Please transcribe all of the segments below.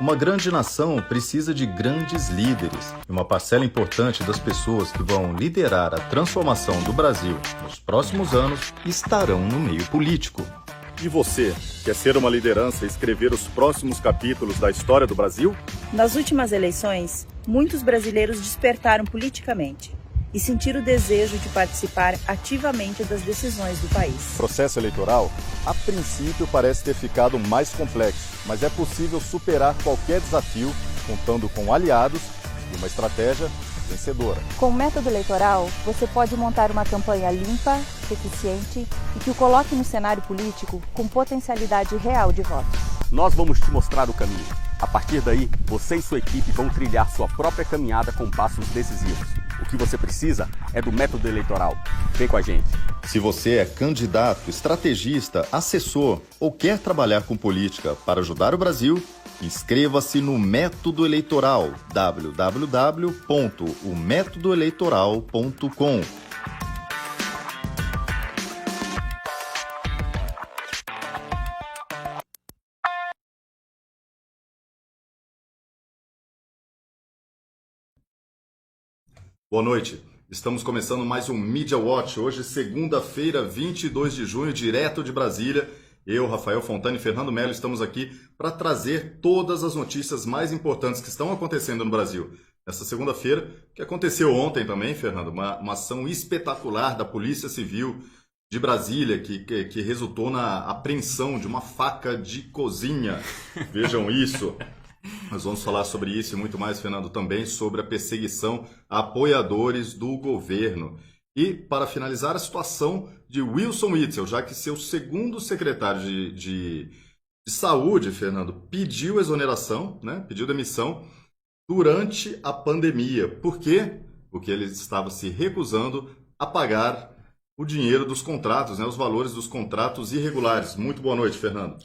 Uma grande nação precisa de grandes líderes, e uma parcela importante das pessoas que vão liderar a transformação do Brasil nos próximos anos estarão no meio político. E você, quer ser uma liderança e escrever os próximos capítulos da história do Brasil? Nas últimas eleições, muitos brasileiros despertaram politicamente e sentiram o desejo de participar ativamente das decisões do país. O processo eleitoral, a princípio, parece ter ficado mais complexo, mas é possível superar qualquer desafio contando com aliados e uma estratégia vencedora. Com o método eleitoral, você pode montar uma campanha limpa, eficiente e que o coloque no cenário político com potencialidade real de votos. Nós vamos te mostrar o caminho. A partir daí, você e sua equipe vão trilhar sua própria caminhada com passos decisivos. O que você precisa é do método eleitoral. Vem com a gente. Se você é candidato, estrategista, assessor ou quer trabalhar com política para ajudar o Brasil, inscreva-se no Método Eleitoral, www.ometodoeleitoral.com. Boa noite. Estamos começando mais um Media Watch. Hoje, segunda-feira, 22 de junho, direto de Brasília. Eu, Rafael Fontana e Fernando Melo estamos aqui para trazer todas as notícias mais importantes que estão acontecendo no Brasil. Nessa segunda-feira, que aconteceu ontem também, Fernando, uma ação espetacular da Polícia Civil de Brasília, que resultou na apreensão de uma faca de cozinha. Vejam isso. Nós vamos falar sobre isso e muito mais, Fernando, também sobre a perseguição a apoiadores do governo. E, para finalizar, a situação de Wilson Witzel, já que seu segundo secretário de saúde, Fernando, pediu exoneração, né? Pediu demissão durante a pandemia. Por quê? Porque ele estava se recusando a pagar o dinheiro dos contratos, né? Os valores dos contratos irregulares. Muito boa noite, Fernando.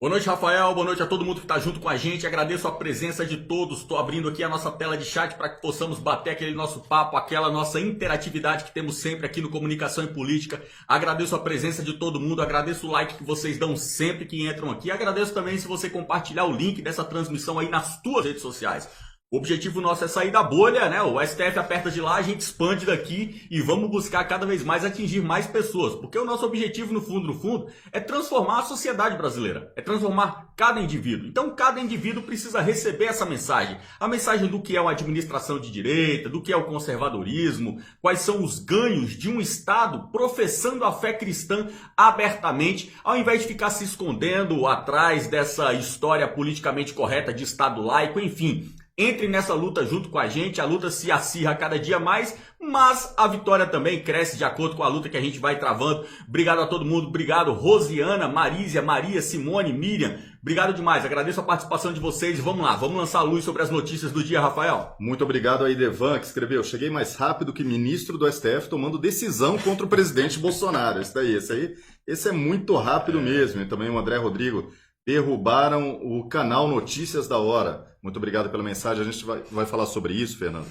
Boa noite, Rafael. Boa noite a todo mundo que está junto com a gente. Agradeço a presença de todos. Estou abrindo aqui a nossa tela de chat para que possamos bater aquele nosso papo, aquela nossa interatividade que temos sempre aqui no Comunicação e Política. Agradeço a presença de todo mundo. Agradeço o like que vocês dão sempre que entram aqui. Agradeço também se você compartilhar o link dessa transmissão aí nas suas redes sociais. O objetivo nosso é sair da bolha, né? O STF aperta de lá, a gente expande daqui e vamos buscar cada vez mais atingir mais pessoas. Porque o nosso objetivo, no fundo, é transformar a sociedade brasileira. É transformar cada indivíduo. Então, cada indivíduo precisa receber essa mensagem. A mensagem do que é uma administração de direita, do que é o conservadorismo, quais são os ganhos de um Estado professando a fé cristã abertamente, ao invés de ficar se escondendo atrás dessa história politicamente correta de Estado laico, enfim. Entre nessa luta junto com a gente, a luta se acirra cada dia mais, mas a vitória também cresce de acordo com a luta que a gente vai travando. Obrigado a todo mundo, obrigado Rosiana, Marísia, Maria, Simone, Miriam, obrigado demais, agradeço a participação de vocês. Vamos lá, vamos lançar a luz sobre as notícias do dia, Rafael. Muito obrigado aí, Devan, que escreveu: cheguei mais rápido que ministro do STF tomando decisão contra o presidente Bolsonaro. Esse é muito rápido mesmo. E também o André Rodrigo: derrubaram o canal Notícias da Hora. Muito obrigado pela mensagem. A gente vai falar sobre isso, Fernando,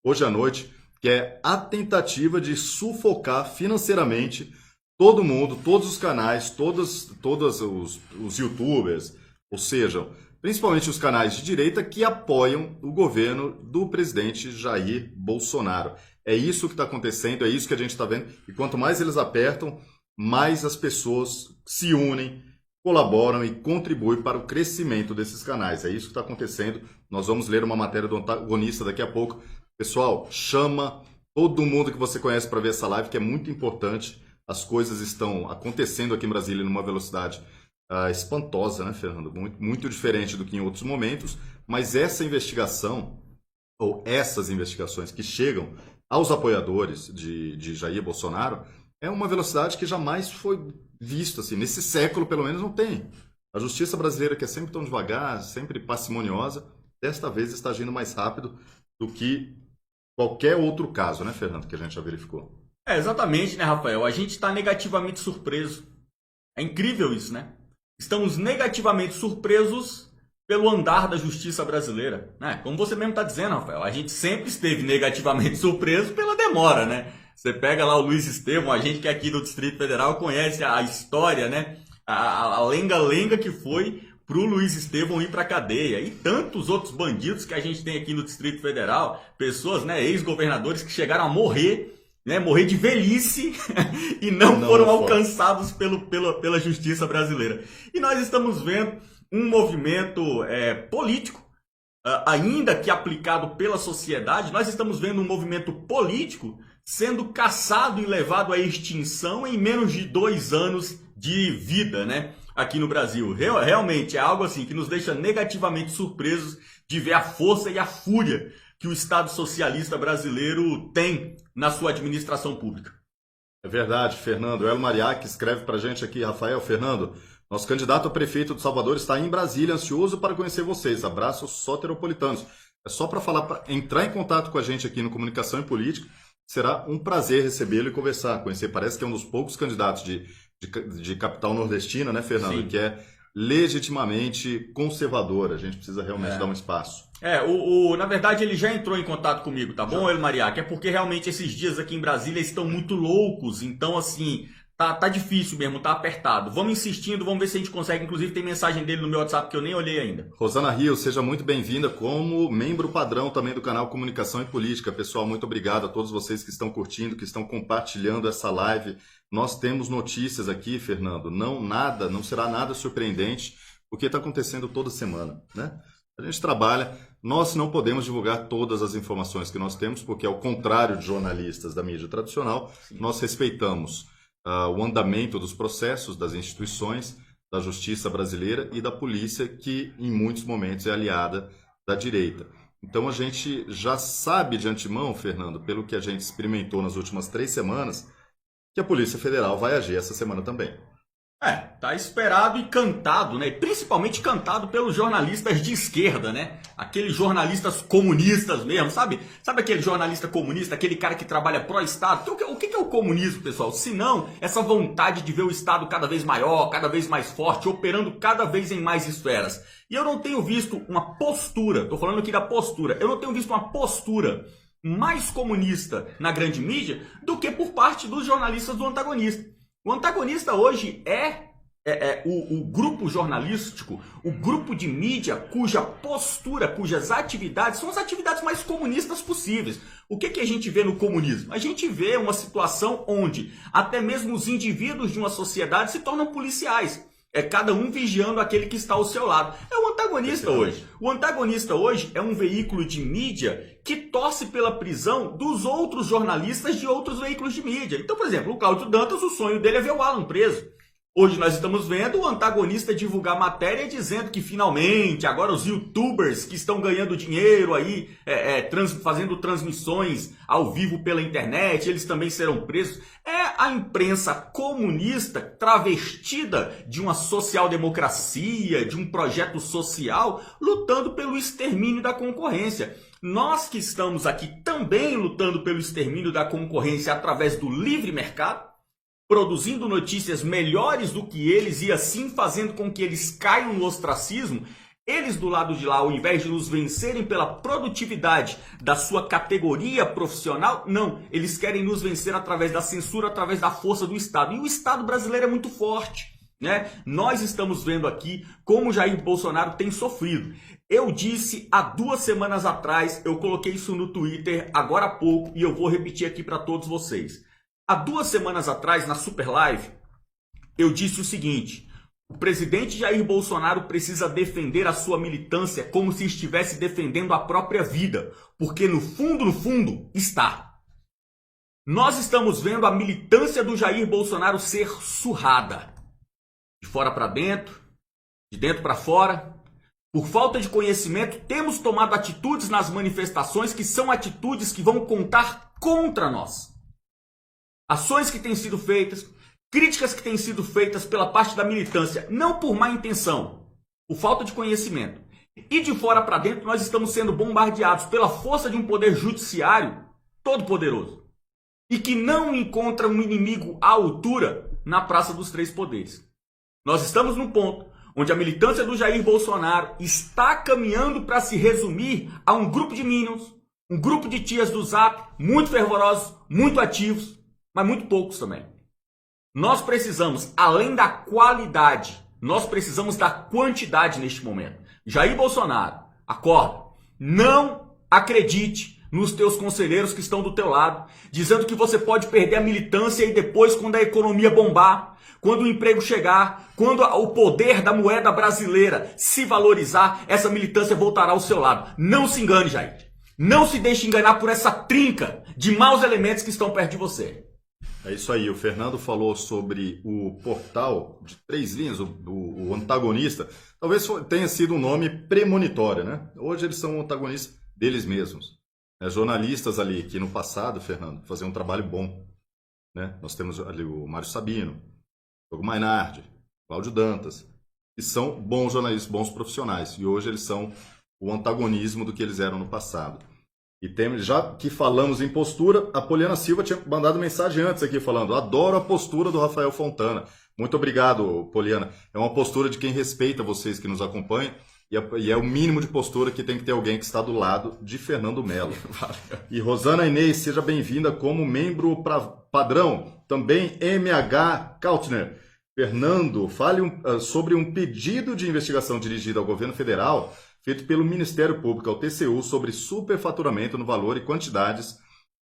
hoje à noite, que é a tentativa de sufocar financeiramente todo mundo, todos os canais, todos os youtubers, ou seja, principalmente os canais de direita que apoiam o governo do presidente Jair Bolsonaro. É isso que está acontecendo, é isso que a gente está vendo. E quanto mais eles apertam, mais as pessoas se unem, colaboram e contribuem para o crescimento desses canais. É isso que está acontecendo. Nós vamos ler uma matéria do antagonista daqui a pouco. Pessoal, chama todo mundo que você conhece para ver essa live, que é muito importante. As coisas estão acontecendo aqui em Brasília numa velocidade espantosa, né, Fernando? Muito, muito diferente do que em outros momentos. Mas essa investigação, ou essas investigações que chegam aos apoiadores de Jair Bolsonaro, é uma velocidade que jamais foi visto, assim, nesse século pelo menos não tem. A justiça brasileira, que é sempre tão devagar, sempre parcimoniosa, desta vez está agindo mais rápido do que qualquer outro caso, né, Fernando, que a gente já verificou. Exatamente, né, Rafael? A gente está negativamente surpreso. É incrível isso, né? Estamos negativamente surpresos pelo andar da justiça brasileira, né? Como você mesmo está dizendo, Rafael, a gente sempre esteve negativamente surpreso pela demora, né? Você pega lá o Luiz Estevão, a gente que é aqui do Distrito Federal conhece a história, né? A lenga-lenga que foi pro Luiz Estevão ir pra cadeia. E tantos outros bandidos que a gente tem aqui no Distrito Federal, pessoas, né, ex-governadores que chegaram a morrer, né, morrer de velhice e não foram alcançados pela justiça brasileira. E nós estamos vendo um movimento político, ainda que aplicado pela sociedade, nós estamos vendo um movimento político sendo caçado e levado à extinção em menos de 2 anos de vida, né, aqui no Brasil. Realmente é algo assim que nos deixa negativamente surpresos de ver a força e a fúria que o Estado socialista brasileiro tem na sua administração pública. É verdade, Fernando. El Mariac escreve pra gente aqui, Rafael, Fernando, nosso candidato a prefeito de Salvador está em Brasília, ansioso para conhecer vocês. Abraços soteropolitanos. É só para falar, para entrar em contato com a gente aqui no Comunicação e Política. Será um prazer recebê-lo e conversar, conhecer. Parece que é um dos poucos candidatos de capital nordestina, né, Fernando? Sim. Que é legitimamente conservador. A gente precisa realmente dar um espaço. Na verdade, ele já entrou em contato comigo, tá bom, El Mariac? É porque realmente esses dias aqui em Brasília estão muito loucos. Então, assim, tá difícil mesmo, tá apertado. Vamos insistindo, vamos ver se a gente consegue. Inclusive, tem mensagem dele no meu WhatsApp que eu nem olhei ainda. Rosana Rios, seja muito bem-vinda como membro padrão também do canal Comunicação e Política. Pessoal, muito obrigado a todos vocês que estão curtindo, que estão compartilhando essa live. Nós temos notícias aqui, Fernando. Não será nada surpreendente, porque está acontecendo toda semana, né? A gente trabalha, nós não podemos divulgar todas as informações que nós temos, porque ao contrário de jornalistas da mídia tradicional, nós respeitamos o andamento dos processos, das instituições, da justiça brasileira e da polícia, que em muitos momentos é aliada da direita. Então a gente já sabe de antemão, Fernando, pelo que a gente experimentou nas últimas 3 semanas, que a Polícia Federal vai agir essa semana também. Tá esperado e cantado, né? Principalmente cantado pelos jornalistas de esquerda, né? Aqueles jornalistas comunistas mesmo, sabe? Sabe aquele jornalista comunista, aquele cara que trabalha pró-Estado? Então, o que é o comunismo, pessoal? Se não, essa vontade de ver o Estado cada vez maior, cada vez mais forte, operando cada vez em mais esferas. E eu não tenho visto uma postura, tô falando aqui da postura, eu não tenho visto uma postura mais comunista na grande mídia do que por parte dos jornalistas do antagonista. O antagonista hoje é o grupo jornalístico, o grupo de mídia cuja postura, cujas atividades são as atividades mais comunistas possíveis. O que a gente vê no comunismo? A gente vê uma situação onde até mesmo os indivíduos de uma sociedade se tornam policiais. É cada um vigiando aquele que está ao seu lado. É o antagonista hoje. O antagonista hoje é um veículo de mídia que torce pela prisão dos outros jornalistas de outros veículos de mídia. Então, por exemplo, o Cláudio Dantas, o sonho dele é ver o Alan preso. Hoje nós estamos vendo o antagonista divulgar matéria dizendo que finalmente agora os youtubers que estão ganhando dinheiro aí, fazendo transmissões ao vivo pela internet, eles também serão presos. É a imprensa comunista travestida de uma social-democracia, de um projeto social, lutando pelo extermínio da concorrência. Nós que estamos aqui também lutando pelo extermínio da concorrência através do livre mercado, produzindo notícias melhores do que eles e assim fazendo com que eles caiam no ostracismo, eles do lado de lá, ao invés de nos vencerem pela produtividade da sua categoria profissional, não, eles querem nos vencer através da censura, através da força do Estado. E o Estado brasileiro é muito forte, né? Nós estamos vendo aqui como Jair Bolsonaro tem sofrido. Eu disse há 2 semanas atrás, eu coloquei isso no Twitter agora há pouco e eu vou repetir aqui para todos vocês. Há 2 semanas atrás, na Super Live, eu disse o seguinte: o presidente Jair Bolsonaro precisa defender a sua militância como se estivesse defendendo a própria vida, porque no fundo, está. Nós estamos vendo a militância do Jair Bolsonaro ser surrada. De fora para dentro, de dentro para fora. Por falta de conhecimento, temos tomado atitudes nas manifestações que são atitudes que vão contar contra nós. Ações que têm sido feitas, críticas que têm sido feitas pela parte da militância, não por má intenção, por falta de conhecimento. E de fora para dentro nós estamos sendo bombardeados pela força de um poder judiciário todo poderoso e que não encontra um inimigo à altura na Praça dos Três Poderes. Nós estamos num ponto onde a militância do Jair Bolsonaro está caminhando para se resumir a um grupo de minions, um grupo de tias do Zap, muito fervorosos, muito ativos, mas muito poucos também. Nós precisamos, além da qualidade Nós precisamos da quantidade neste momento. Jair Bolsonaro, acorda. Não acredite nos teus conselheiros que estão do teu lado, dizendo que você pode perder a militância e depois, quando a economia bombar, quando o emprego chegar, quando o poder da moeda brasileira se valorizar, essa militância voltará ao seu lado. Não se engane, Jair. Não se deixe enganar por essa trinca de maus elementos que estão perto de você. É isso aí, o Fernando falou sobre o portal de 3 linhas, o antagonista. Talvez tenha sido um nome premonitório, né? Hoje eles são antagonistas deles mesmos. Jornalistas ali que no passado, Fernando, faziam um trabalho bom. Né? Nós temos ali o Mário Sabino, o Diogo Mainardi, Cláudio Dantas, que são bons jornalistas, bons profissionais. E hoje eles são o antagonismo do que eles eram no passado. E já que falamos em postura, a Poliana Silva tinha mandado mensagem antes aqui falando: adoro a postura do Rafael Fontana. Muito obrigado, Poliana. É uma postura de quem respeita vocês que nos acompanham. E é o mínimo de postura que tem que ter alguém que está do lado de Fernando Melo. E Rosana Inês, seja bem-vinda como membro padrão. Também MH Kautner. Fernando, fale sobre um pedido de investigação dirigido ao governo federal feito pelo Ministério Público ao TCU sobre superfaturamento no valor e quantidades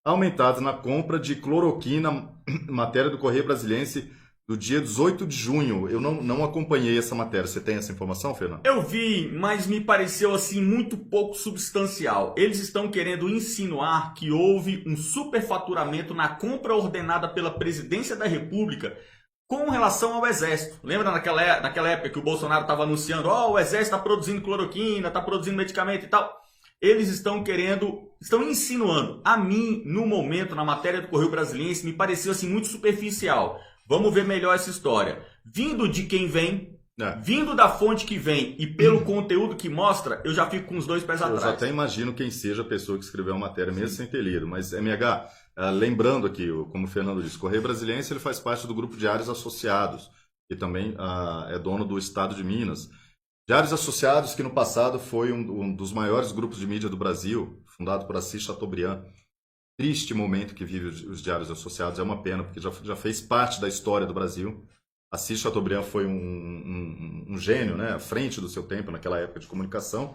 aumentadas na compra de cloroquina, matéria do Correio Brasiliense do dia 18 de junho. Eu não acompanhei essa matéria. Você tem essa informação, Fernando? Eu vi, mas me pareceu assim muito pouco substancial. Eles estão querendo insinuar que houve um superfaturamento na compra ordenada pela Presidência da República com relação ao Exército. Lembra naquela época que o Bolsonaro estava anunciando: o Exército está produzindo cloroquina, está produzindo medicamento e tal? Eles estão insinuando. A mim, no momento, na matéria do Correio Brasiliense, me pareceu assim muito superficial. Vamos ver melhor essa história. Vindo de quem vem, vindo da fonte que vem e pelo conteúdo que mostra, eu já fico com os dois pés atrás. Eu já até imagino quem seja a pessoa que escreveu a matéria, mesmo sem ter lido. Mas, MH, lembrando aqui, como o Fernando disse, o Correio Brasiliense ele faz parte do grupo Diários Associados, que também é dono do Estado de Minas. Diários Associados, que no passado foi um dos maiores grupos de mídia do Brasil, fundado por Assis Chateaubriand. Triste momento que vive os Diários Associados, é uma pena, porque já fez parte da história do Brasil. Assis Chateaubriand foi um gênio, né, à frente do seu tempo, naquela época de comunicação.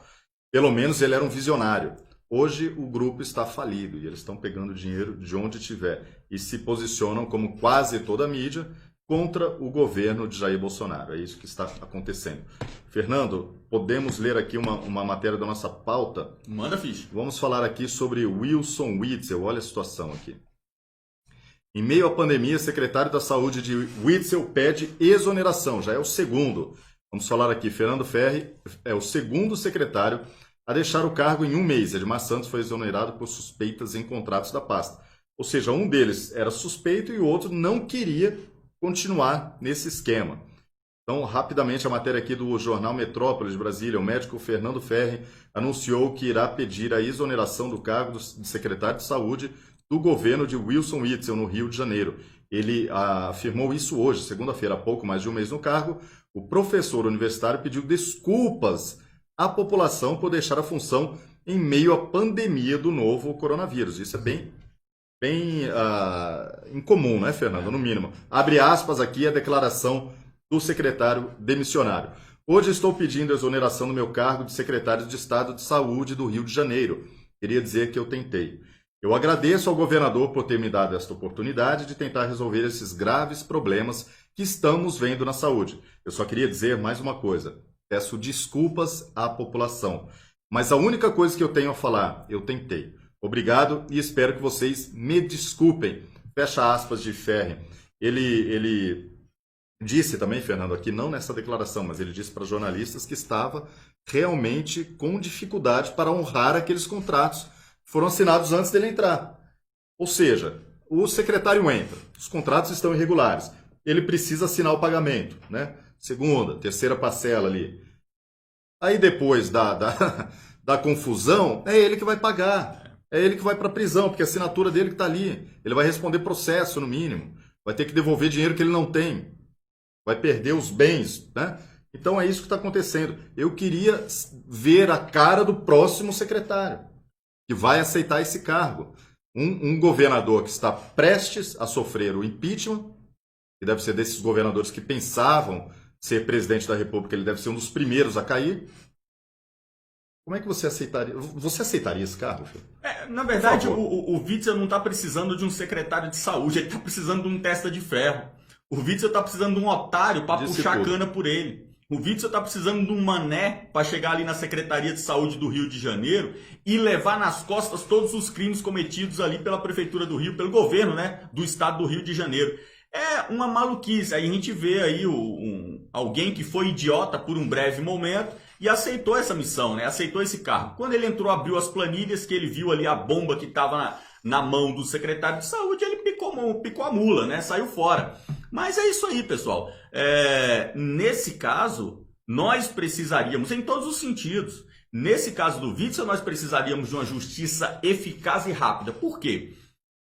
Pelo menos ele era um visionário. Hoje o grupo está falido e eles estão pegando dinheiro de onde tiver e se posicionam, como quase toda a mídia, contra o governo de Jair Bolsonaro. É isso que está acontecendo. Fernando, podemos ler aqui uma matéria da nossa pauta? Manda, ficha. Vamos falar aqui sobre Wilson Witzel. Olha a situação aqui. Em meio à pandemia, o secretário da Saúde de Witzel pede exoneração. Já é o segundo. Vamos falar aqui. Fernando Ferri é o segundo secretário a deixar o cargo em um mês. Edmar Santos foi exonerado por suspeitas em contratos da pasta. Ou seja, um deles era suspeito e o outro não queria continuar nesse esquema. Então, rapidamente, a matéria aqui do jornal Metrópolis de Brasília, o médico Fernando Ferri anunciou que irá pedir a exoneração do cargo de secretário de Saúde do governo de Wilson Witzel, no Rio de Janeiro. Ele afirmou isso hoje, segunda-feira, há pouco mais de um mês no cargo. O professor universitário pediu desculpas à população por deixar a função em meio à pandemia do novo coronavírus. Isso é bem incomum, né, Fernando? No mínimo. Abre aspas aqui a declaração do secretário demissionário. Hoje estou pedindo a exoneração do meu cargo de secretário de Estado de Saúde do Rio de Janeiro. Queria dizer que eu tentei. Eu agradeço ao governador por ter me dado esta oportunidade de tentar resolver esses graves problemas que estamos vendo na saúde. Eu só queria dizer mais uma coisa. Peço desculpas à população. Mas a única coisa que eu tenho a falar, eu tentei. Obrigado e espero que vocês me desculpem. Fecha aspas de Ferri. Ele disse também, Fernando, aqui não nessa declaração, mas ele disse para jornalistas que estava realmente com dificuldade para honrar aqueles contratos que foram assinados antes dele entrar. Ou seja, o secretário entra, os contratos estão irregulares, ele precisa assinar o pagamento, né? Segunda, terceira parcela ali. Aí depois da confusão, é ele que vai pagar. É ele que vai para a prisão, porque a assinatura dele que está ali. Ele vai responder processo, no mínimo. Vai ter que devolver dinheiro que ele não tem. Vai perder os bens, né? Então é isso que está acontecendo. Eu queria ver a cara do próximo secretário, que vai aceitar esse cargo. Um governador que está prestes a sofrer o impeachment, que deve ser desses governadores que pensavam ser presidente da República, ele deve ser um dos primeiros a cair. Como é que você aceitaria? Você aceitaria esse cargo, filho? Na verdade, o Witzel não está precisando de um secretário de saúde, ele está precisando de um testa de ferro. O Witzel está precisando de um otário para puxar a cana por ele. O Witzel está precisando de um mané para chegar ali na Secretaria de Saúde do Rio de Janeiro e levar nas costas todos os crimes cometidos ali pela Prefeitura do Rio, pelo governo, né, do estado do Rio de Janeiro. É uma maluquice. Aí a gente vê aí alguém que foi idiota por um breve momento e aceitou essa missão, né? Aceitou esse cargo. Quando ele entrou, abriu as planilhas, que ele viu ali a bomba que estava na mão do secretário de saúde, ele picou a mula, né? Saiu fora. Mas é isso aí, pessoal. Nesse caso, nós precisaríamos, em todos os sentidos, nesse caso do Witzel, nós precisaríamos de uma justiça eficaz e rápida. Por quê?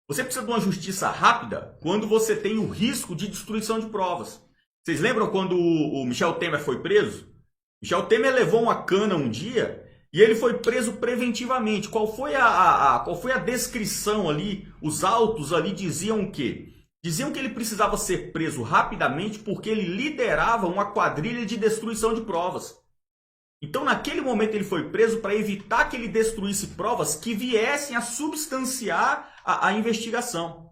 Você precisa de uma justiça rápida quando você tem o risco de destruição de provas. Vocês lembram quando o Michel Temer foi preso? Michel Temer levou uma cana um dia e ele foi preso preventivamente. Qual foi a descrição ali? Os autos ali diziam o quê? Diziam que ele precisava ser preso rapidamente porque ele liderava uma quadrilha de destruição de provas. Então, naquele momento, ele foi preso para evitar que ele destruísse provas que viessem a substanciar a investigação.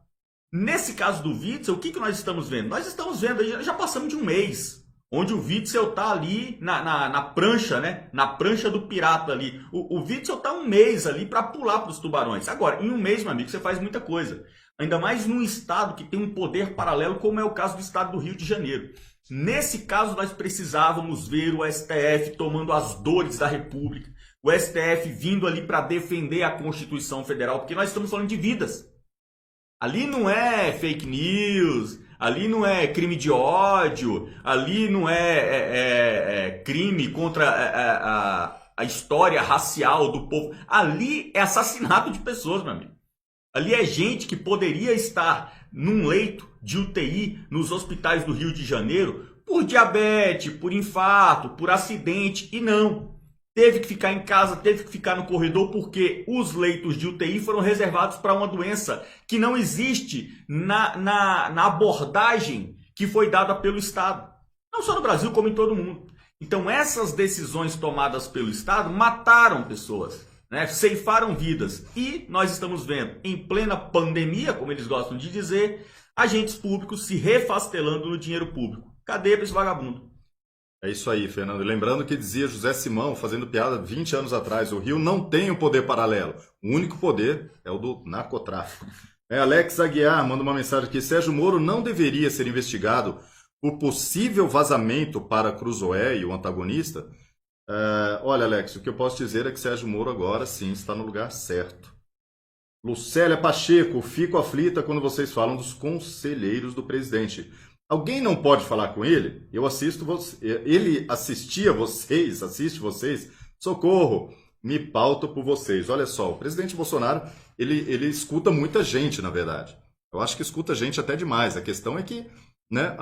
Nesse caso do Witzel, o que nós estamos vendo? Nós estamos vendo, já passamos de um mês, onde o Witzel está ali na prancha, né? Na prancha do pirata ali. O Witzel está um mês ali para pular para os tubarões. Agora, em um mês, meu amigo, você faz muita coisa. Ainda mais num estado que tem um poder paralelo, como é o caso do estado do Rio de Janeiro. Nesse caso, nós precisávamos ver o STF tomando as dores da República, o STF vindo ali para defender a Constituição Federal, porque nós estamos falando de vidas. Ali não é fake news, ali não é crime de ódio, ali não é crime contra a história racial do povo. Ali é assassinato de pessoas, meu amigo. Ali é gente que poderia estar num leito de UTI nos hospitais do Rio de Janeiro por diabetes, por infarto, por acidente, e não. Teve que ficar em casa, teve que ficar no corredor porque os leitos de UTI foram reservados para uma doença que não existe na abordagem que foi dada pelo Estado. Não só no Brasil, como em todo mundo. Então essas decisões tomadas pelo Estado mataram pessoas, né? Ceifaram vidas. E nós estamos vendo, em plena pandemia, como eles gostam de dizer, agentes públicos se refastelando no dinheiro público. Cadê esse vagabundo? É isso aí, Fernando. Lembrando que dizia José Simão, fazendo piada 20 anos atrás, o Rio não tem um poder paralelo. O único poder é o do narcotráfico. Alex Aguiar manda uma mensagem aqui. Sérgio Moro não deveria ser investigado por possível vazamento para Cruzoé e o antagonista? Olha, Alex, o que eu posso dizer é que Sérgio Moro agora sim está no lugar certo. Lucélia Pacheco, fico aflita quando vocês falam dos conselheiros do presidente. Alguém não pode falar com ele? Eu assisto ele assiste vocês. Socorro, me pauto por vocês. Olha só, o presidente Bolsonaro, ele escuta muita gente, na verdade. Eu acho que escuta gente até demais. A questão é que, né,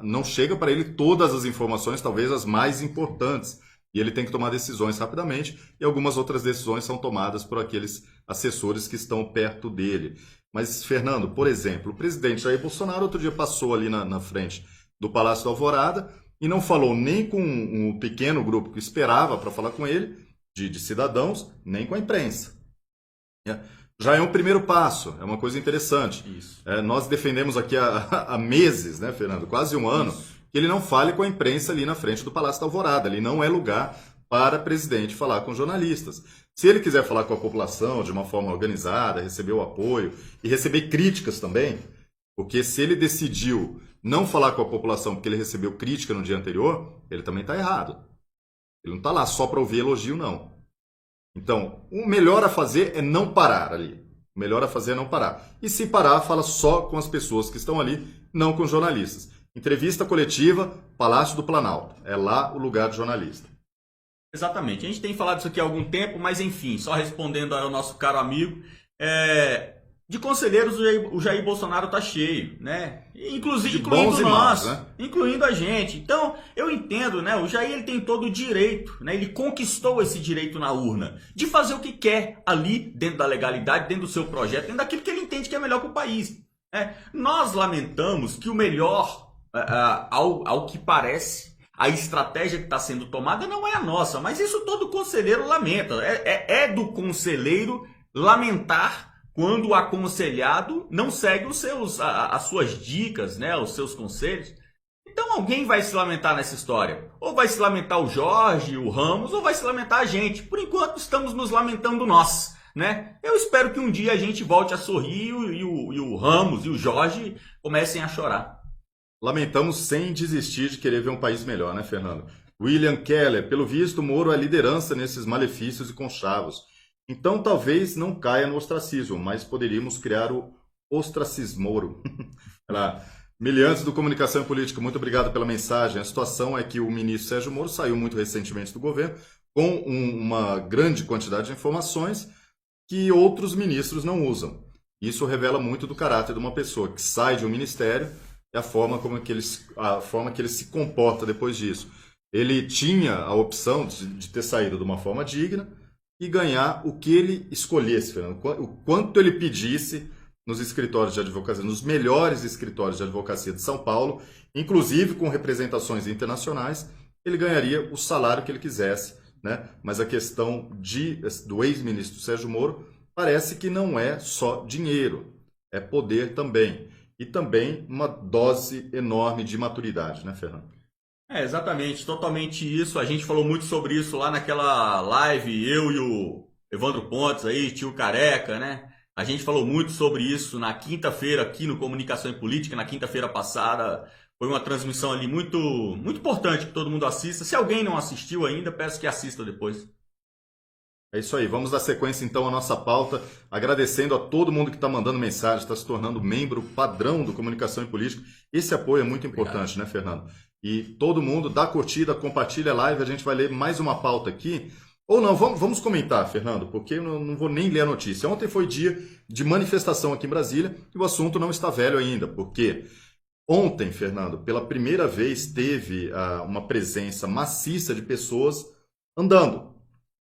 não chega para ele todas as informações, talvez as mais importantes. E ele tem que tomar decisões rapidamente, e algumas outras decisões são tomadas por aqueles assessores que estão perto dele. Mas, Fernando, por exemplo, o presidente Jair Bolsonaro outro dia passou ali na frente do Palácio da Alvorada e não falou nem com um pequeno grupo que esperava para falar com ele, de cidadãos, nem com a imprensa. Já é um primeiro passo, é uma coisa interessante. Nós defendemos aqui há meses, né, Fernando, quase um ano, que ele não fale com a imprensa ali na frente do Palácio da Alvorada. Ali não é lugar para presidente falar com jornalistas. Se ele quiser falar com a população de uma forma organizada, receber o apoio e receber críticas também, porque se ele decidiu não falar com a população porque ele recebeu crítica no dia anterior, ele também está errado. Ele não está lá só para ouvir elogio, não. Então, o melhor a fazer é não parar ali. O melhor a fazer é não parar. E se parar, fala só com as pessoas que estão ali, não com jornalistas. Entrevista coletiva, Palácio do Planalto. É lá o lugar de jornalista. Exatamente. A gente tem falado isso aqui há algum tempo, mas enfim, só respondendo ao nosso caro amigo, de conselheiros o Jair Bolsonaro tá cheio, né? Incluindo nós, né? Incluindo a gente. Então, eu entendo, né? O Jair ele tem todo o direito, né? Ele conquistou esse direito na urna de fazer o que quer ali, dentro da legalidade, dentro do seu projeto, dentro daquilo que ele entende que é melhor para o país. Nós lamentamos que o melhor ao que parece, a estratégia que está sendo tomada não é a nossa, mas isso todo conselheiro lamenta. É do conselheiro lamentar quando o aconselhado não segue as suas dicas, né, os seus conselhos. Então alguém vai se lamentar nessa história. Ou vai se lamentar o Jorge, o Ramos, ou vai se lamentar a gente. Por enquanto estamos nos lamentando nós, né? Eu espero que um dia a gente volte a sorrir e o Ramos e o Jorge comecem a chorar. Lamentamos sem desistir de querer ver um país melhor, né, Fernando? William Keller, pelo visto, Moro é liderança nesses malefícios e conchavos. Então talvez não caia no ostracismo, mas poderíamos criar o ostracismoro. Miliantes do Comunicação e Política, muito obrigado pela mensagem. A situação é que o ministro Sérgio Moro saiu muito recentemente do governo com uma grande quantidade de informações que outros ministros não usam. Isso revela muito do caráter de uma pessoa que sai de um ministério e a forma que ele se comporta depois disso. Ele tinha a opção de ter saído de uma forma digna e ganhar o que ele escolhesse, Fernando. O quanto ele pedisse nos escritórios de advocacia, nos melhores escritórios de advocacia de São Paulo, inclusive com representações internacionais, ele ganharia o salário que ele quisesse, né? Mas a questão do ex-ministro Sérgio Moro parece que não é só dinheiro, é poder também. E também uma dose enorme de maturidade, né, Fernando? Exatamente, totalmente isso. A gente falou muito sobre isso lá naquela live, eu e o Evandro Pontes aí, tio Careca, né? A gente falou muito sobre isso na quinta-feira aqui no Comunicação e Política, na quinta-feira passada. Foi uma transmissão ali muito, muito importante que todo mundo assista. Se alguém não assistiu ainda, peço que assista depois. É isso aí, vamos dar sequência então à nossa pauta, agradecendo a todo mundo que está mandando mensagem, está se tornando membro padrão do Comunicação e Política. Esse apoio é muito importante, né, Fernando? E todo mundo dá curtida, compartilha a live, a gente vai ler mais uma pauta aqui. Ou não, vamos comentar, Fernando, porque eu não vou nem ler a notícia. Ontem foi dia de manifestação aqui em Brasília e o assunto não está velho ainda, porque ontem, Fernando, pela primeira vez teve uma presença maciça de pessoas andando.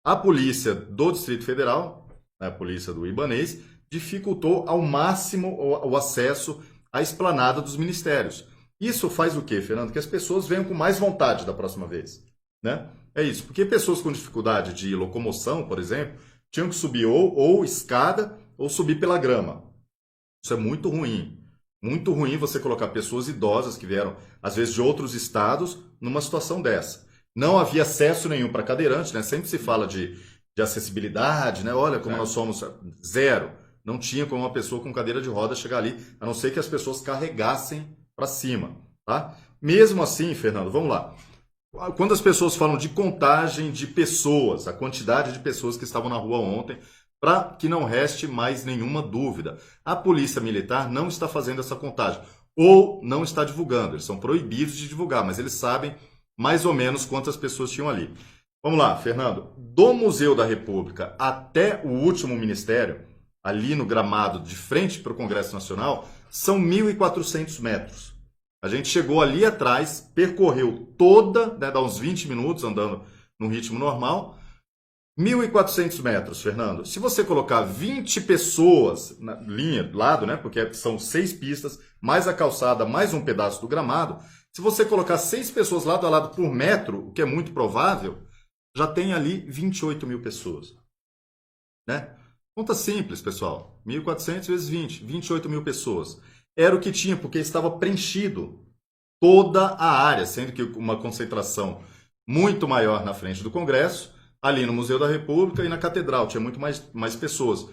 A polícia do Distrito Federal, a polícia do Ibanez, dificultou ao máximo o acesso à esplanada dos ministérios. Isso faz o quê, Fernando? Que as pessoas venham com mais vontade da próxima vez, né? É isso, porque pessoas com dificuldade de locomoção, por exemplo, tinham que subir ou escada ou subir pela grama. Isso é muito ruim. Muito ruim você colocar pessoas idosas que vieram, às vezes, de outros estados, numa situação dessa. Não havia acesso nenhum para cadeirante, né? Sempre se fala de acessibilidade, né? Olha como nós somos zero. Não tinha como uma pessoa com cadeira de roda chegar ali, a não ser que as pessoas carregassem para cima, tá? Mesmo assim, Fernando, vamos lá. Quando as pessoas falam de contagem de pessoas, a quantidade de pessoas que estavam na rua ontem, para que não reste mais nenhuma dúvida, a Polícia Militar não está fazendo essa contagem, ou não está divulgando. Eles são proibidos de divulgar, mas eles sabem mais ou menos quantas pessoas tinham ali. Vamos lá, Fernando. Do Museu da República até o último ministério, ali no gramado de frente para o Congresso Nacional, são 1.400 metros. A gente chegou ali atrás, percorreu toda, né, dá uns 20 minutos andando no ritmo normal, 1.400 metros, Fernando. Se você colocar 20 pessoas na linha do lado, né, porque são 6 pistas, mais a calçada, mais um pedaço do gramado, se você colocar 6 pessoas lado a lado por metro, o que é muito provável, já tem ali 28 mil pessoas. Né? Conta simples, pessoal. 1.400 vezes 20, 28 mil pessoas. Era o que tinha, porque estava preenchido toda a área, sendo que uma concentração muito maior na frente do Congresso, ali no Museu da República e na Catedral, tinha muito mais pessoas.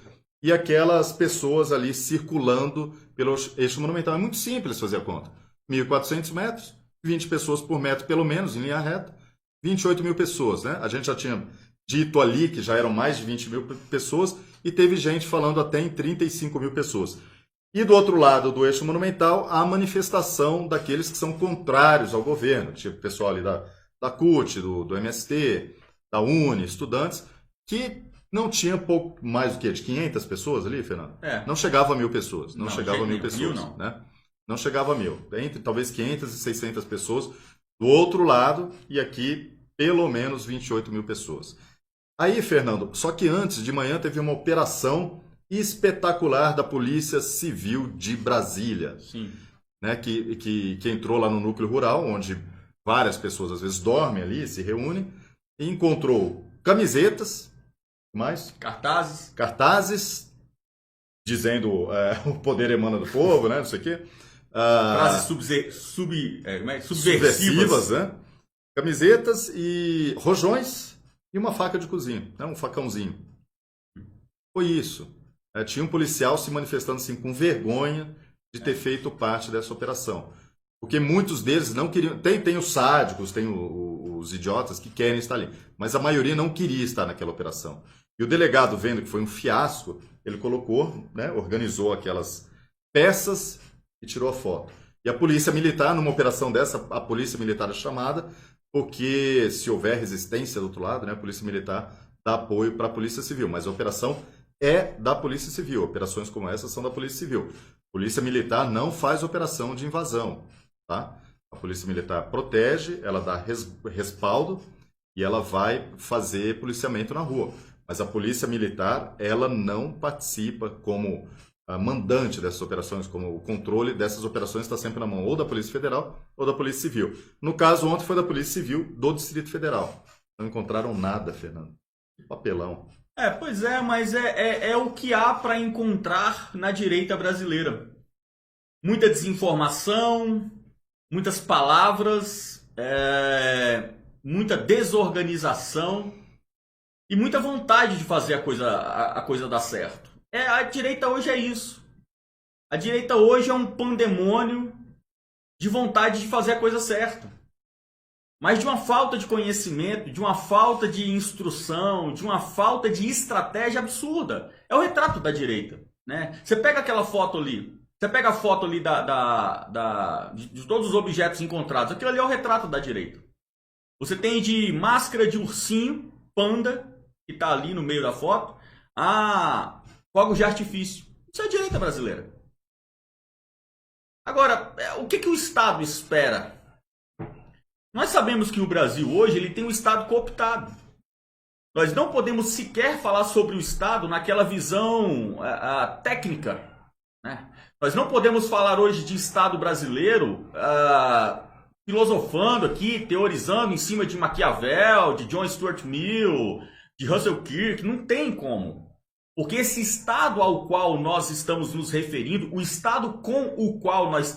E aquelas pessoas ali circulando pelo eixo monumental. É muito simples fazer a conta. 1.400 metros, 20 pessoas por metro pelo menos, em linha reta, 28 mil pessoas. Né? A gente já tinha dito ali que já eram mais de 20 mil pessoas e teve gente falando até em 35 mil pessoas. E do outro lado do eixo monumental, a manifestação daqueles que são contrários ao governo, tipo o pessoal ali da CUT, do MST, da UNE, estudantes, que não tinha pouco mais do que de 500 pessoas ali, Fernando? Não chegava a 1.000 pessoas. Não chegava a 1.000 pessoas. Não. Né? Não chegava a 1.000. Entre talvez 500 e 600 pessoas do outro lado e aqui pelo menos 28 mil pessoas. Aí, Fernando, só que antes de manhã teve uma operação espetacular da Polícia Civil de Brasília. Sim. né, que entrou lá no núcleo rural, onde várias pessoas às vezes dormem ali, se reúnem, e encontrou camisetas, mais cartazes dizendo o poder emana do povo, né, não sei o quê. Frases subversivas, né? Camisetas e rojões e uma faca de cozinha, né? Um facãozinho. Foi isso. Tinha um policial se manifestando assim com vergonha de ter feito parte dessa operação. Porque muitos deles não queriam... Tem os sádicos, tem os idiotas que querem estar ali. Mas a maioria não queria estar naquela operação. E o delegado, vendo que foi um fiasco, ele colocou, né, organizou aquelas peças e tirou a foto. E a polícia militar, numa operação dessa, a polícia militar é chamada, porque se houver resistência do outro lado, né, a polícia militar dá apoio para a polícia civil. Mas a operação é da polícia civil. Operações como essa são da polícia civil. A polícia militar não faz operação de invasão. Tá? A polícia militar protege, ela dá respaldo e ela vai fazer policiamento na rua. Mas a polícia militar, ela não participa como mandante dessas operações, como o controle dessas operações está sempre na mão ou da Polícia Federal ou da Polícia Civil. No caso, ontem foi da Polícia Civil do Distrito Federal. Não encontraram nada, Fernando. Papelão. Pois é, mas é o que há para encontrar na direita brasileira. Muita desinformação, muitas palavras, muita desorganização e muita vontade de fazer a coisa dar certo. A direita hoje é isso. A direita hoje é um pandemônio de vontade de fazer a coisa certa. Mas de uma falta de conhecimento, de uma falta de instrução, de uma falta de estratégia absurda. É o retrato da direita, né? Você pega aquela foto ali, você pega a foto ali de todos os objetos encontrados, aquilo ali é o retrato da direita. Você tem de máscara de ursinho, panda, que está ali no meio da foto, fogos de artifício. Isso é a direita brasileira. Agora, o que o Estado espera? Nós sabemos que o Brasil hoje ele tem um Estado cooptado. Nós não podemos sequer falar sobre o Estado naquela visão técnica, né? Nós não podemos falar hoje de Estado brasileiro filosofando aqui, teorizando em cima de Maquiavel, de John Stuart Mill, de Russell Kirk. Não tem como. Porque esse Estado ao qual nós estamos nos referindo, o Estado com o qual nós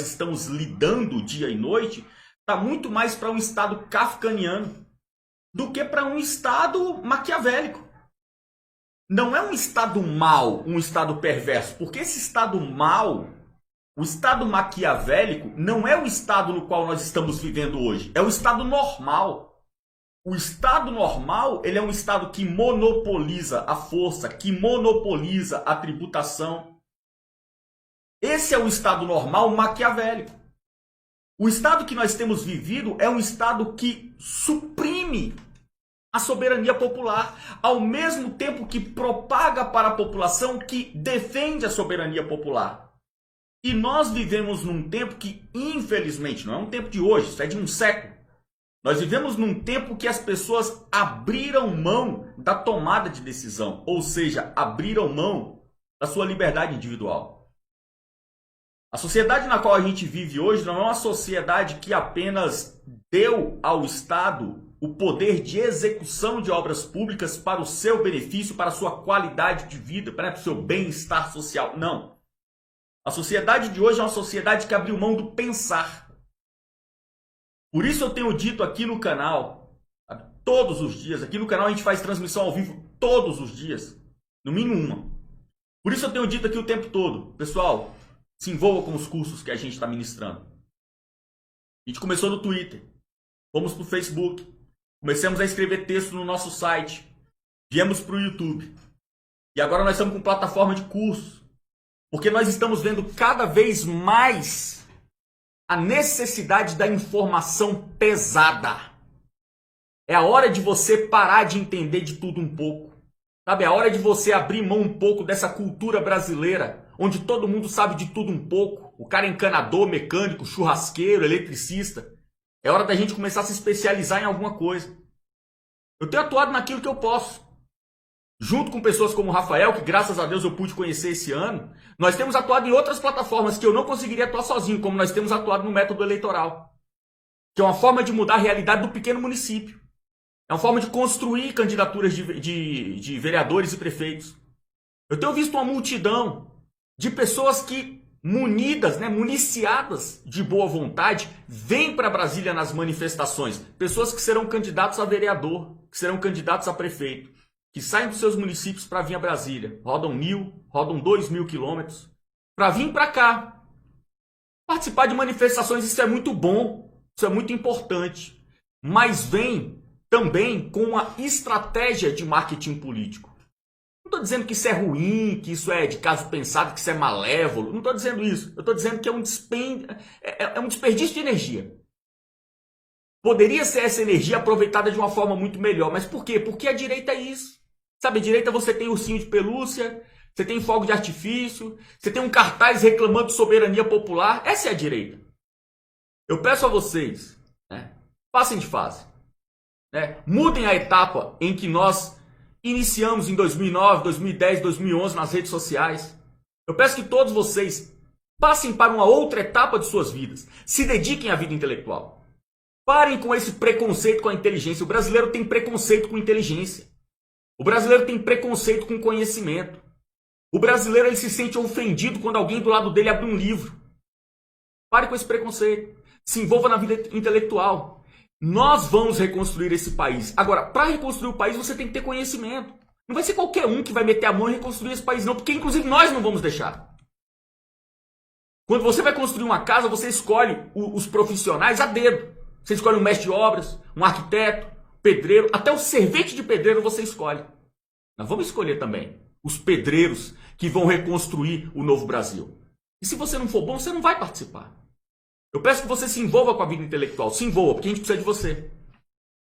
estamos lidando dia e noite, está muito mais para um Estado kafkaniano do que para um Estado maquiavélico. Não é um Estado mau, um Estado perverso, porque esse Estado mau, o Estado maquiavélico, não é o Estado no qual nós estamos vivendo hoje, é o Estado normal. O Estado normal, ele é um Estado que monopoliza a força, que monopoliza a tributação. Esse é o Estado normal maquiavélico. O Estado que nós temos vivido é um Estado que suprime a soberania popular, ao mesmo tempo que propaga para a população que defende a soberania popular. E nós vivemos num tempo que, infelizmente, não é um tempo de hoje, isso é de um século. Nós vivemos num tempo que as pessoas abriram mão da tomada de decisão, ou seja, abriram mão da sua liberdade individual. A sociedade na qual a gente vive hoje não é uma sociedade que apenas deu ao Estado o poder de execução de obras públicas para o seu benefício, para a sua qualidade de vida, para o seu bem-estar social. Não. A sociedade de hoje é uma sociedade que abriu mão do pensar. Por isso eu tenho dito aqui no canal, todos os dias, aqui no canal a gente faz transmissão ao vivo todos os dias, no mínimo uma. Por isso eu tenho dito aqui o tempo todo, pessoal, se envolva com os cursos que a gente está ministrando. A gente começou no Twitter, fomos para o Facebook, começamos a escrever texto no nosso site, viemos para o YouTube. E agora nós estamos com plataforma de cursos, porque nós estamos vendo cada vez mais a necessidade da informação pesada. É a hora de você parar de entender de tudo um pouco. Sabe? É a hora de você abrir mão um pouco dessa cultura brasileira, onde todo mundo sabe de tudo um pouco. O cara é encanador, mecânico, churrasqueiro, eletricista. É hora da gente começar a se especializar em alguma coisa. Eu tenho atuado naquilo que eu posso. junto com pessoas como o Rafael, que graças a Deus eu pude conhecer esse ano, nós temos atuado em outras plataformas que eu não conseguiria atuar sozinho, como nós temos atuado no método eleitoral, que é uma forma de mudar a realidade do pequeno município. É uma forma de construir candidaturas de vereadores e prefeitos. Eu tenho visto uma multidão de pessoas que, munidas, municiadas de boa vontade, vêm para Brasília nas manifestações. Pessoas que serão candidatos a vereador, que serão candidatos a prefeito, que saem dos seus municípios para vir a Brasília. Rodam 1.000, rodam 2.000 quilômetros para vir para cá. Participar de manifestações, isso é muito bom, isso é muito importante. Mas vem também com uma estratégia de marketing político. Não estou dizendo que isso é ruim, que isso é de caso pensado, que isso é malévolo. Não estou dizendo isso. Eu estou dizendo que é um desperdício de energia. Poderia ser essa energia aproveitada de uma forma muito melhor. Mas por quê? Porque a direita é isso. Sabe, a direita você tem ursinho de pelúcia, você tem fogo de artifício, você tem um cartaz reclamando de soberania popular. Essa é a direita. Eu peço a vocês, passem de fase. Mudem a etapa em que nós iniciamos em 2009, 2010, 2011 nas redes sociais. Eu peço que todos vocês passem para uma outra etapa de suas vidas. Se dediquem à vida intelectual. Parem com esse preconceito com a inteligência. O brasileiro tem preconceito com inteligência. O brasileiro tem preconceito com conhecimento. O brasileiro ele se sente ofendido quando alguém do lado dele abre um livro. Pare com esse preconceito. Se envolva na vida intelectual. Nós vamos reconstruir esse país. Agora, para reconstruir o país, você tem que ter conhecimento. Não vai ser qualquer um que vai meter a mão e reconstruir esse país, não. Porque, inclusive, nós não vamos deixar. Quando você vai construir uma casa, você escolhe os profissionais a dedo. Você escolhe um mestre de obras, um arquiteto, pedreiro, até o servente de pedreiro você escolhe. Nós vamos escolher também os pedreiros que vão reconstruir o novo Brasil. E se você não for bom, você não vai participar. Eu peço que você se envolva com a vida intelectual. Se envolva, porque a gente precisa de você.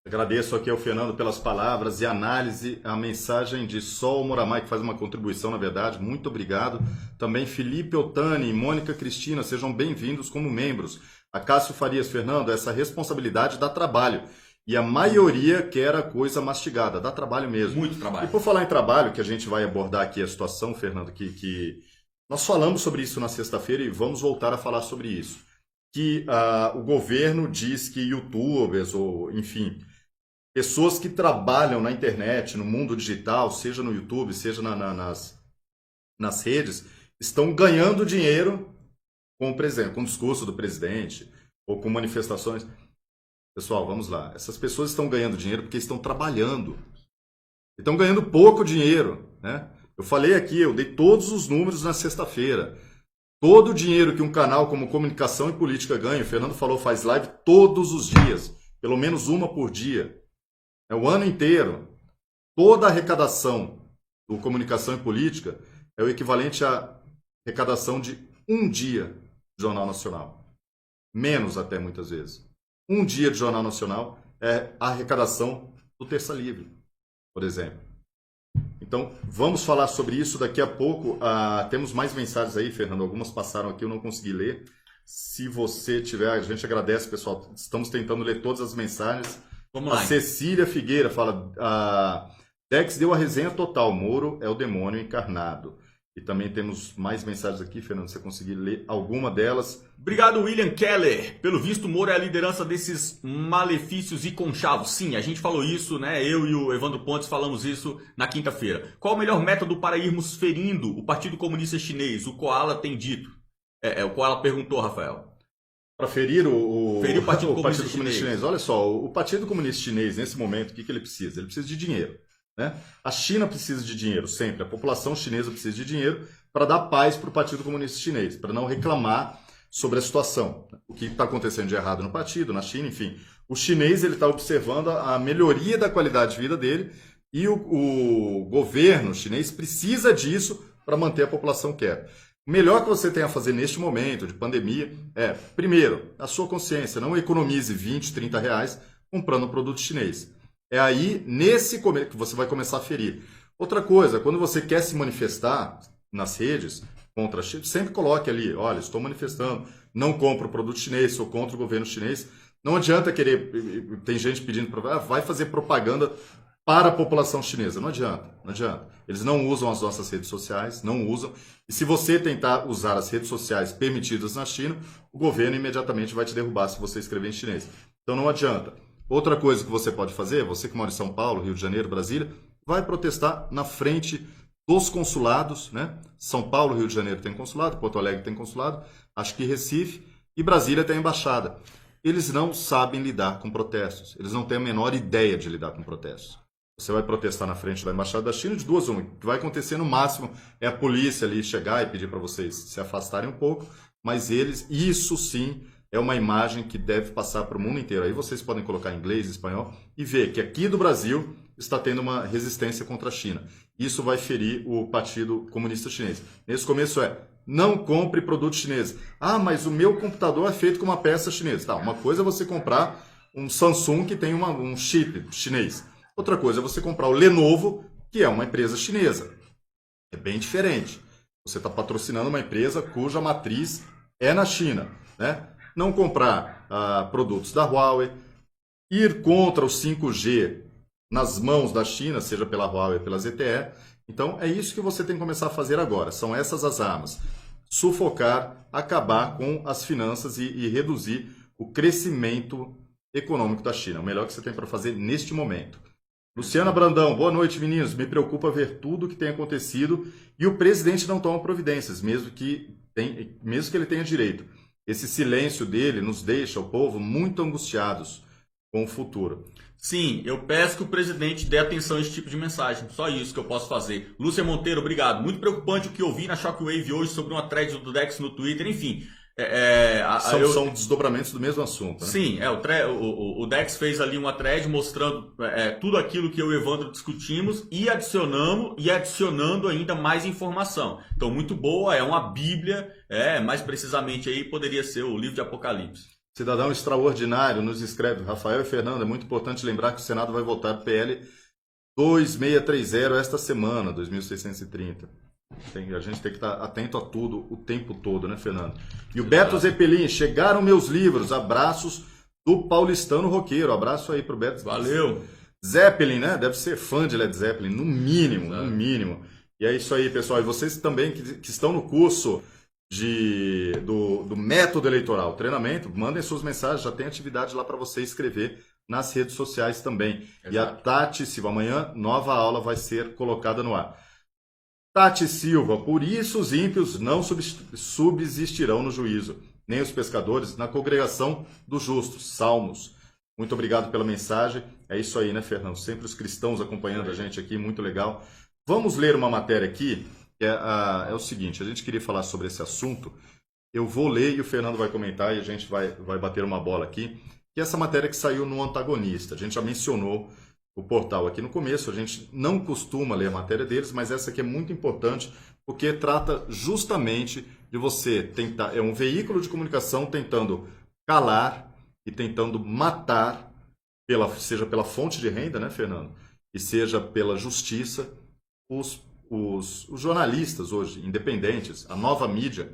Agradeço aqui ao Fernando pelas palavras e análise, a mensagem de Sol Moramai, que faz uma contribuição, na verdade. Muito obrigado. Também Felipe Otani e Mônica Cristina, sejam bem-vindos como membros. A Cássio Farias, Fernando, essa responsabilidade dá trabalho. E a maioria quer a coisa mastigada, dá trabalho mesmo. Muito trabalho. E por falar em trabalho, que a gente vai abordar aqui a situação, Fernando, que nós falamos sobre isso na sexta-feira e vamos voltar a falar sobre isso. Que o governo diz que youtubers, ou enfim, pessoas que trabalham na internet, no mundo digital, seja no YouTube, seja nas redes, estão ganhando dinheiro com o discurso do presidente ou com manifestações. Pessoal, vamos lá. Essas pessoas estão ganhando dinheiro porque estão trabalhando. Estão ganhando pouco dinheiro, Eu falei aqui, eu dei todos os números na sexta-feira. Todo o dinheiro que um canal como Comunicação e Política ganha, o Fernando falou, faz live todos os dias, pelo menos uma por dia. O ano inteiro. Toda a arrecadação do Comunicação e Política é o equivalente à arrecadação de um dia de Jornal Nacional. Menos até, muitas vezes. Um dia de Jornal Nacional é a arrecadação do Terça Livre, por exemplo. Então, vamos falar sobre isso daqui a pouco. Temos mais mensagens aí, Fernando. Algumas passaram aqui, eu não consegui ler. Se você tiver, a gente agradece, pessoal. Estamos tentando ler todas as mensagens. Vamos lá. A Cecília Figueira fala, Dex deu a resenha total, Moro é o demônio encarnado. E também temos mais mensagens aqui, Fernando, se você conseguir ler alguma delas. Obrigado, William Keller. Pelo visto, Moro é a liderança desses malefícios e conchavos. Sim, a gente falou isso, Eu e o Evandro Pontes falamos isso na quinta-feira. Qual o melhor método para irmos ferindo o Partido Comunista Chinês? O Koala tem dito. O Koala perguntou, Rafael. Para ferir o Partido Comunista Chinês. Olha só, o Partido Comunista Chinês, nesse momento, o que ele precisa? Ele precisa de dinheiro. A China precisa de dinheiro, sempre. A população chinesa precisa de dinheiro para dar paz para o Partido Comunista Chinês, para não reclamar sobre a situação. O que está acontecendo de errado no partido, na China, enfim. O chinês está observando a melhoria da qualidade de vida dele e o governo chinês precisa disso para manter a população quieta. O melhor que você tem a fazer neste momento de pandemia é, primeiro, a sua consciência. Não economize 20, 30 reais comprando um produto chinês. É aí, nesse que você vai começar a ferir. Outra coisa, quando você quer se manifestar nas redes contra a China, sempre coloque ali, olha, estou manifestando, não compro produto chinês, sou contra o governo chinês. Não adianta querer, tem gente pedindo, vai fazer propaganda para a população chinesa. Não adianta, não adianta. Eles não usam as nossas redes sociais, não usam. E se você tentar usar as redes sociais permitidas na China, o governo imediatamente vai te derrubar se você escrever em chinês. Então não adianta. Outra coisa que você pode fazer, você que mora em São Paulo, Rio de Janeiro, Brasília, vai protestar na frente dos consulados, né? São Paulo, Rio de Janeiro tem consulado, Porto Alegre tem consulado, acho que Recife e Brasília tem embaixada. Eles não sabem lidar com protestos, eles não têm a menor ideia de lidar com protestos. Você vai protestar na frente da Embaixada da China, de duas uma. O que vai acontecer no máximo é a polícia ali chegar e pedir para vocês se afastarem um pouco, mas eles, isso sim, é uma imagem que deve passar para o mundo inteiro. Aí vocês podem colocar em inglês, espanhol e ver que aqui do Brasil está tendo uma resistência contra a China. Isso vai ferir o Partido Comunista Chinês. Nesse começo não compre produtos chineses. Ah, mas o meu computador é feito com uma peça chinesa. Tá, uma coisa é você comprar um Samsung que tem um chip chinês. Outra coisa é você comprar o Lenovo, que é uma empresa chinesa. É bem diferente. Você está patrocinando uma empresa cuja matriz é na China, né? Não comprar produtos da Huawei, ir contra o 5G nas mãos da China, seja pela Huawei ou pela ZTE. Então, é isso que você tem que começar a fazer agora. São essas as armas. Sufocar, acabar com as finanças e reduzir o crescimento econômico da China. O melhor que você tem para fazer neste momento. Luciana Brandão, boa noite, meninos. Me preocupa ver tudo o que tem acontecido e o presidente não toma providências, mesmo que ele tenha direito. Esse silêncio dele nos deixa, o povo, muito angustiados com o futuro. Sim, eu peço que o presidente dê atenção a esse tipo de mensagem. Só isso que eu posso fazer. Lúcia Monteiro, obrigado. Muito preocupante o que eu vi na Shockwave hoje sobre uma thread do Dex no Twitter. Enfim, são desdobramentos do mesmo assunto, né? Sim, o Dex fez ali uma thread mostrando tudo aquilo que eu e o Evandro discutimos e adicionando ainda mais informação. Então, muito boa, é uma bíblia, mais precisamente aí poderia ser o livro de Apocalipse. Cidadão extraordinário nos escreve, Rafael e Fernando, é muito importante lembrar que o Senado vai votar PL 2630 esta semana, 2630. A gente tem que estar atento a tudo o tempo todo, né, Fernando? E o Beto Zeppelin, chegaram meus livros, abraços do paulistano roqueiro. Abraço aí pro Beto. Valeu. Zeppelin, né? Deve ser fã de Led Zeppelin, no mínimo, no mínimo. E é isso aí, pessoal. E vocês também que estão no curso do método eleitoral, treinamento, mandem suas mensagens, já tem atividade lá para você escrever nas redes sociais também. Exato. E a Tati Silva, amanhã, nova aula vai ser colocada no ar. Tati Silva, por isso os ímpios não subsistirão no juízo, nem os pescadores na congregação dos justos. Salmos. Muito obrigado pela mensagem. É isso aí, né, Fernando? Sempre os cristãos acompanhando a gente aqui, muito legal. Vamos ler uma matéria aqui, que é o seguinte, a gente queria falar sobre esse assunto, eu vou ler e o Fernando vai comentar e a gente vai bater uma bola aqui, que é essa matéria que saiu no Antagonista. A gente já mencionou o portal aqui no começo, a gente não costuma ler a matéria deles, mas essa aqui é muito importante porque trata justamente de você tentar, é um veículo de comunicação tentando calar e tentando matar, seja pela fonte de renda, né, Fernando? E seja pela justiça, os jornalistas hoje, independentes, a nova mídia,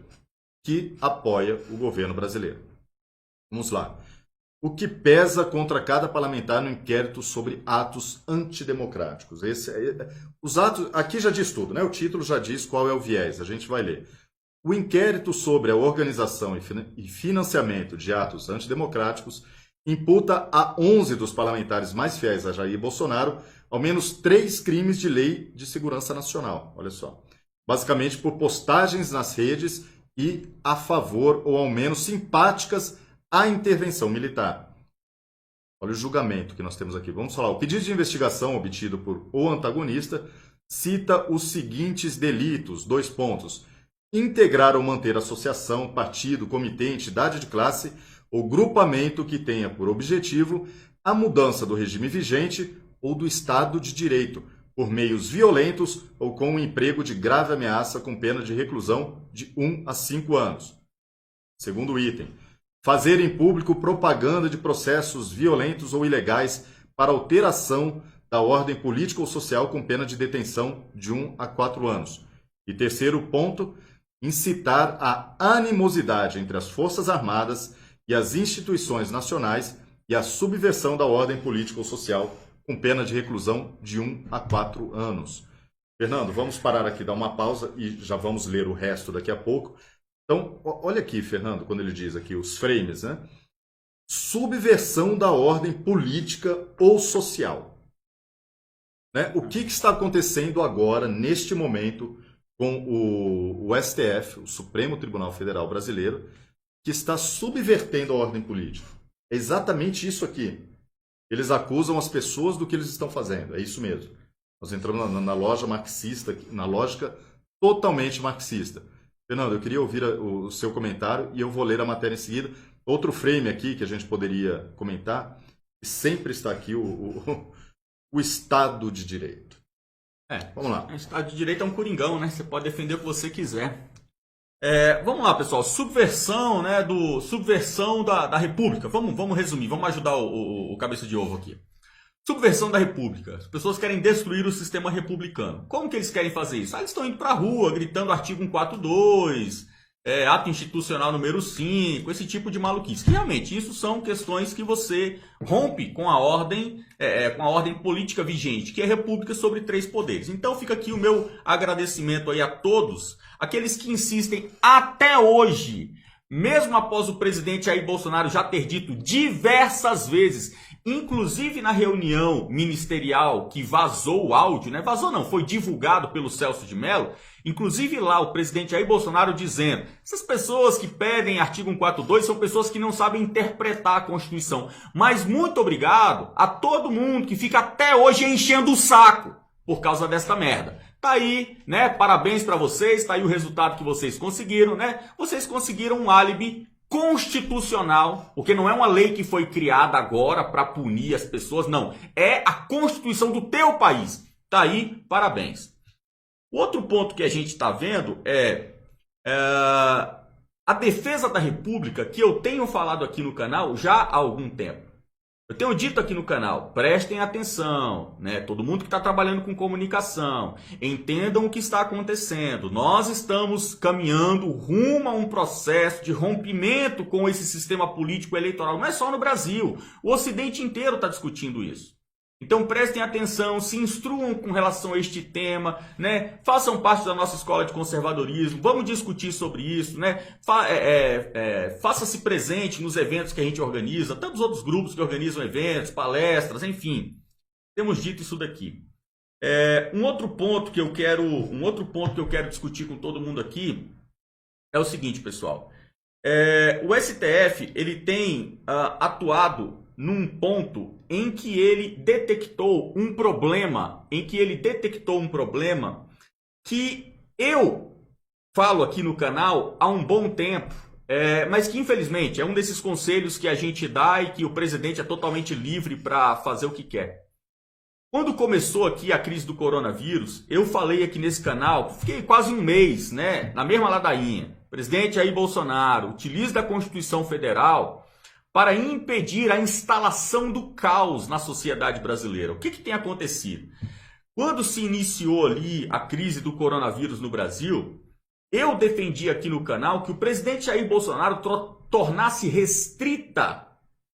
que apoia o governo brasileiro. Vamos lá. O que pesa contra cada parlamentar no inquérito sobre atos antidemocráticos? Os atos, aqui já diz tudo, né? O título já diz qual é o viés, a gente vai ler. O inquérito sobre a organização e financiamento de atos antidemocráticos imputa a 11 dos parlamentares mais fiéis a Jair Bolsonaro ao menos 3 crimes de lei de segurança nacional. Olha só. Basicamente por postagens nas redes e a favor ou ao menos simpáticas à intervenção militar. Olha o julgamento que nós temos aqui. Vamos falar. O pedido de investigação obtido por O Antagonista cita os seguintes delitos. 2 pontos. Integrar ou manter associação, partido, comitê, entidade de classe ou grupamento que tenha por objetivo a mudança do regime vigente ou do Estado de Direito, por meios violentos ou com o emprego de grave ameaça com pena de reclusão de 1 a 5 anos. Segundo item, fazer em público propaganda de processos violentos ou ilegais para alteração da ordem política ou social com pena de detenção de 1 a 4 anos. E terceiro ponto, incitar a animosidade entre as Forças Armadas e as instituições nacionais e a subversão da ordem política ou social com pena de reclusão de 1 a 4 anos. Fernando, vamos parar aqui, dar uma pausa e já vamos ler o resto daqui a pouco. Então, olha aqui, Fernando, quando ele diz aqui os frames, né? Subversão da ordem política ou social. Né? O que está acontecendo agora, neste momento, com o STF, o Supremo Tribunal Federal Brasileiro, que está subvertendo a ordem política? É exatamente isso aqui. Eles acusam as pessoas do que eles estão fazendo. É isso mesmo. Nós entramos na loja marxista, na lógica totalmente marxista. Fernando, eu queria ouvir o seu comentário e eu vou ler a matéria em seguida. Outro frame aqui que a gente poderia comentar, e sempre está aqui o Estado de Direito. Vamos lá. O Estado de Direito é um coringão, né? Você pode defender o que você quiser. Vamos lá, pessoal. Subversão, né? Subversão da República. Vamos resumir, vamos ajudar o cabeça de ovo aqui. Subversão da República. As pessoas querem destruir o sistema republicano. Como que eles querem fazer isso? Eles estão indo para a rua, gritando artigo 142, ato institucional número 5, esse tipo de maluquice. Que realmente, isso são questões que você rompe com a ordem política vigente, que é a República sobre 3 poderes. Então fica aqui o meu agradecimento aí a todos, aqueles que insistem até hoje, mesmo após o presidente Jair Bolsonaro já ter dito diversas vezes, inclusive na reunião ministerial que vazou o áudio, né? Vazou não, foi divulgado pelo Celso de Mello. Inclusive lá o presidente Jair Bolsonaro dizendo: essas pessoas que pedem artigo 142 são pessoas que não sabem interpretar a Constituição. Mas muito obrigado a todo mundo que fica até hoje enchendo o saco por causa desta merda. Tá aí, né? Parabéns para vocês, tá aí o resultado que vocês conseguiram, né? Vocês conseguiram um álibi constitucional, porque não é uma lei que foi criada agora para punir as pessoas, não. É a Constituição do teu país. Tá aí, parabéns. O outro ponto que a gente está vendo é a defesa da República, que eu tenho falado aqui no canal já há algum tempo. Eu tenho dito aqui no canal, prestem atenção, né? Todo mundo que está trabalhando com comunicação, entendam o que está acontecendo. Nós estamos caminhando rumo a um processo de rompimento com esse sistema político eleitoral. Não é só no Brasil, o Ocidente inteiro está discutindo isso. Então prestem atenção, se instruam com relação a este tema, né? Façam parte da nossa escola de conservadorismo, vamos discutir sobre isso, né? Faça-se presente nos eventos que a gente organiza, tantos outros grupos que organizam eventos, palestras, enfim. Temos dito isso daqui. Um outro ponto que eu quero discutir com todo mundo aqui é o seguinte, pessoal. O STF ele tem atuado num ponto em que ele detectou um problema, que eu falo aqui no canal há um bom tempo, mas que infelizmente é um desses conselhos que a gente dá e que o presidente é totalmente livre para fazer o que quer. Quando começou aqui a crise do coronavírus, eu falei aqui nesse canal, fiquei quase um mês, né, na mesma ladainha. Presidente Jair Bolsonaro, utilize da Constituição Federal para impedir a instalação do caos na sociedade brasileira. O que tem acontecido? Quando se iniciou ali a crise do coronavírus no Brasil, eu defendi aqui no canal que o presidente Jair Bolsonaro tornasse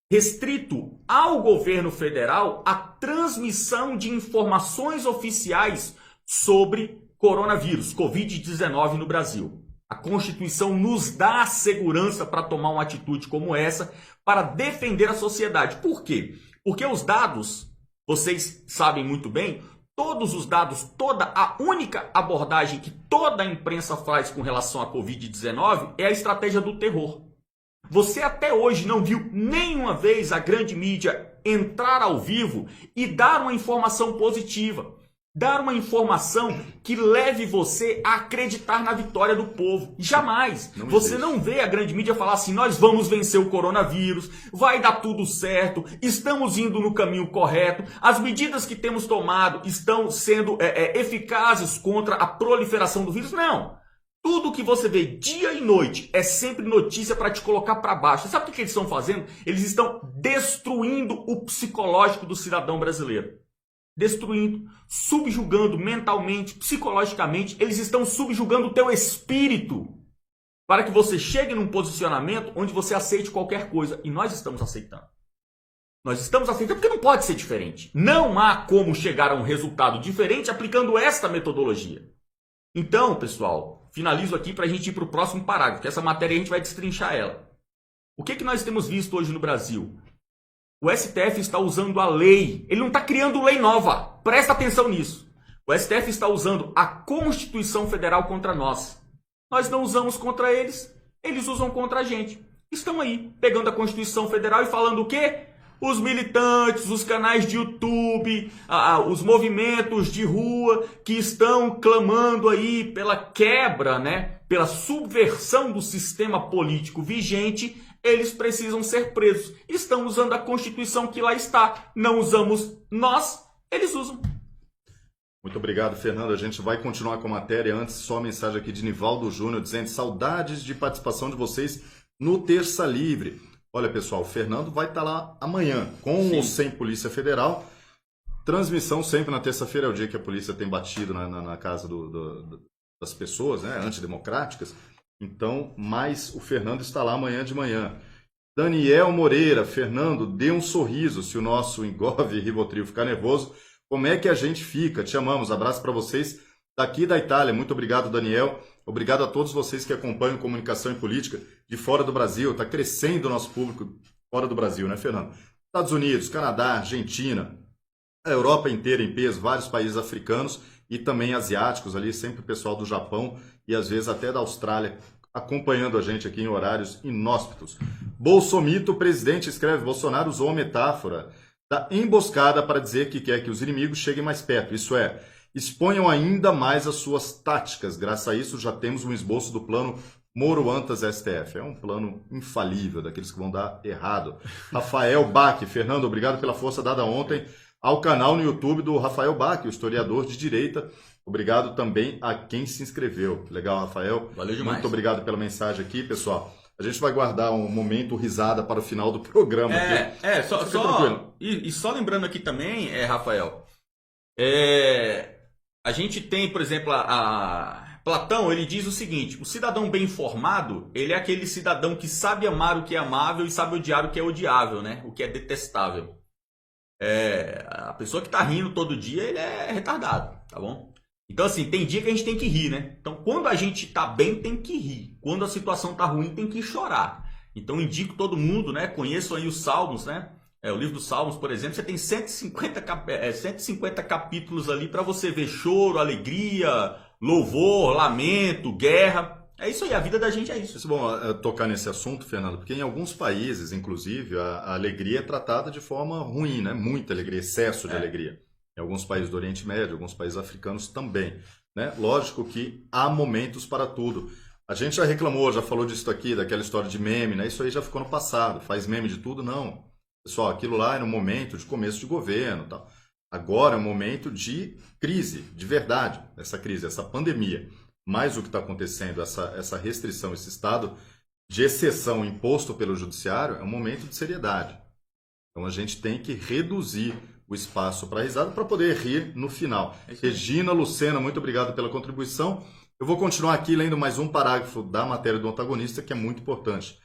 restrito ao governo federal a transmissão de informações oficiais sobre coronavírus, Covid-19 no Brasil. A Constituição nos dá a segurança para tomar uma atitude como essa, para defender a sociedade. Por quê? Porque os dados, vocês sabem muito bem, todos os dados, toda a única abordagem que toda a imprensa faz com relação à Covid-19 é a estratégia do terror. Você até hoje não viu nenhuma vez a grande mídia entrar ao vivo e dar uma informação positiva. Dar uma informação que leve você a acreditar na vitória do povo. Jamais. Você não vê a grande mídia falar assim: nós vamos vencer o coronavírus, vai dar tudo certo, estamos indo no caminho correto, as medidas que temos tomado estão sendo eficazes contra a proliferação do vírus. Não. Tudo que você vê dia e noite é sempre notícia para te colocar para baixo. Você sabe o que eles estão fazendo? Eles estão destruindo o psicológico do cidadão brasileiro. Destruindo, subjugando mentalmente, psicologicamente, eles estão subjugando o teu espírito para que você chegue num posicionamento onde você aceite qualquer coisa. E nós estamos aceitando. Nós estamos aceitando porque não pode ser diferente. Não há como chegar a um resultado diferente aplicando esta metodologia. Então, pessoal, finalizo aqui para a gente ir para o próximo parágrafo, que essa matéria a gente vai destrinchar ela. O que nós temos visto hoje no Brasil? O STF está usando a lei. Ele não está criando lei nova. Presta atenção nisso. O STF está usando a Constituição Federal contra nós. Nós não usamos contra eles, eles usam contra a gente. Estão aí, pegando a Constituição Federal e falando o quê? Os militantes, os canais de YouTube, os movimentos de rua que estão clamando aí pela quebra, né, pela subversão do sistema político vigente, eles precisam ser presos. Estão usando a Constituição que lá está. Não usamos nós, eles usam. Muito obrigado, Fernando. A gente vai continuar com a matéria. Antes, só a mensagem aqui de Nivaldo Júnior dizendo saudades de participação de vocês no Terça Livre. Olha, pessoal, o Fernando vai estar lá amanhã, com ou sem Polícia Federal. Transmissão sempre na terça-feira, é o dia que a polícia tem batido na casa das pessoas, né, antidemocráticas. Então, mas o Fernando está lá amanhã de manhã. Daniel Moreira, Fernando, dê um sorriso se o nosso Engov e Rivotril ficar nervoso. Como é que a gente fica? Te amamos. Abraço para vocês daqui da Itália. Muito obrigado, Daniel. Obrigado a todos vocês que acompanham comunicação e política de fora do Brasil. Está crescendo o nosso público fora do Brasil, né, Fernando? Estados Unidos, Canadá, Argentina, a Europa inteira em peso, vários países africanos e também asiáticos ali, sempre o pessoal do Japão e às vezes até da Austrália acompanhando a gente aqui em horários inóspitos. Bolsomito, presidente, escreve, Bolsonaro usou a metáfora da emboscada para dizer que quer que os inimigos cheguem mais perto. Isso é, exponham ainda mais as suas táticas. Graças a isso, já temos um esboço do plano Moro Antas STF. É um plano infalível, daqueles que vão dar errado. Rafael Bach. Fernando, obrigado pela força dada ontem ao canal no YouTube do Rafael Bach, o historiador de direita. Obrigado também a quem se inscreveu. Legal, Rafael. Valeu demais. Muito obrigado pela mensagem aqui, pessoal. A gente vai guardar um momento risada para o final do programa. Só lembrando aqui também, Rafael, a gente tem, por exemplo, Platão, ele diz o seguinte, o cidadão bem informado, ele é aquele cidadão que sabe amar o que é amável e sabe odiar o que é odiável, né? O que é detestável. A pessoa que está rindo todo dia, ele é retardado, tá bom? Então, assim, tem dia que a gente tem que rir, né? Então, quando a gente tá bem, tem que rir. Quando a situação tá ruim, tem que chorar. Então, indico todo mundo, né? Conheçam aí os Salmos, né? O livro dos Salmos, por exemplo, você tem 150 capítulos ali para você ver choro, alegria, louvor, lamento, guerra. É isso aí, a vida da gente é isso. É bom tocar nesse assunto, Fernando, porque em alguns países, inclusive, a alegria é tratada de forma ruim, né? Muita alegria, excesso de alegria. Em alguns países do Oriente Médio, alguns países africanos também, né? Lógico que há momentos para tudo. A gente já reclamou, já falou disso aqui, daquela história de meme, né? Isso aí já ficou no passado. Faz meme de tudo? Não. Pessoal, aquilo lá era um momento de começo de governo, tal. Agora é um momento de crise, de verdade, essa crise, essa pandemia. Mas o que está acontecendo, essa restrição, esse estado de exceção imposto pelo judiciário, é um momento de seriedade. Então a gente tem que reduzir o espaço para risada para poder rir no final. Regina Lucena, muito obrigado pela contribuição. Eu vou continuar aqui lendo mais um parágrafo da matéria do antagonista, que é muito importante.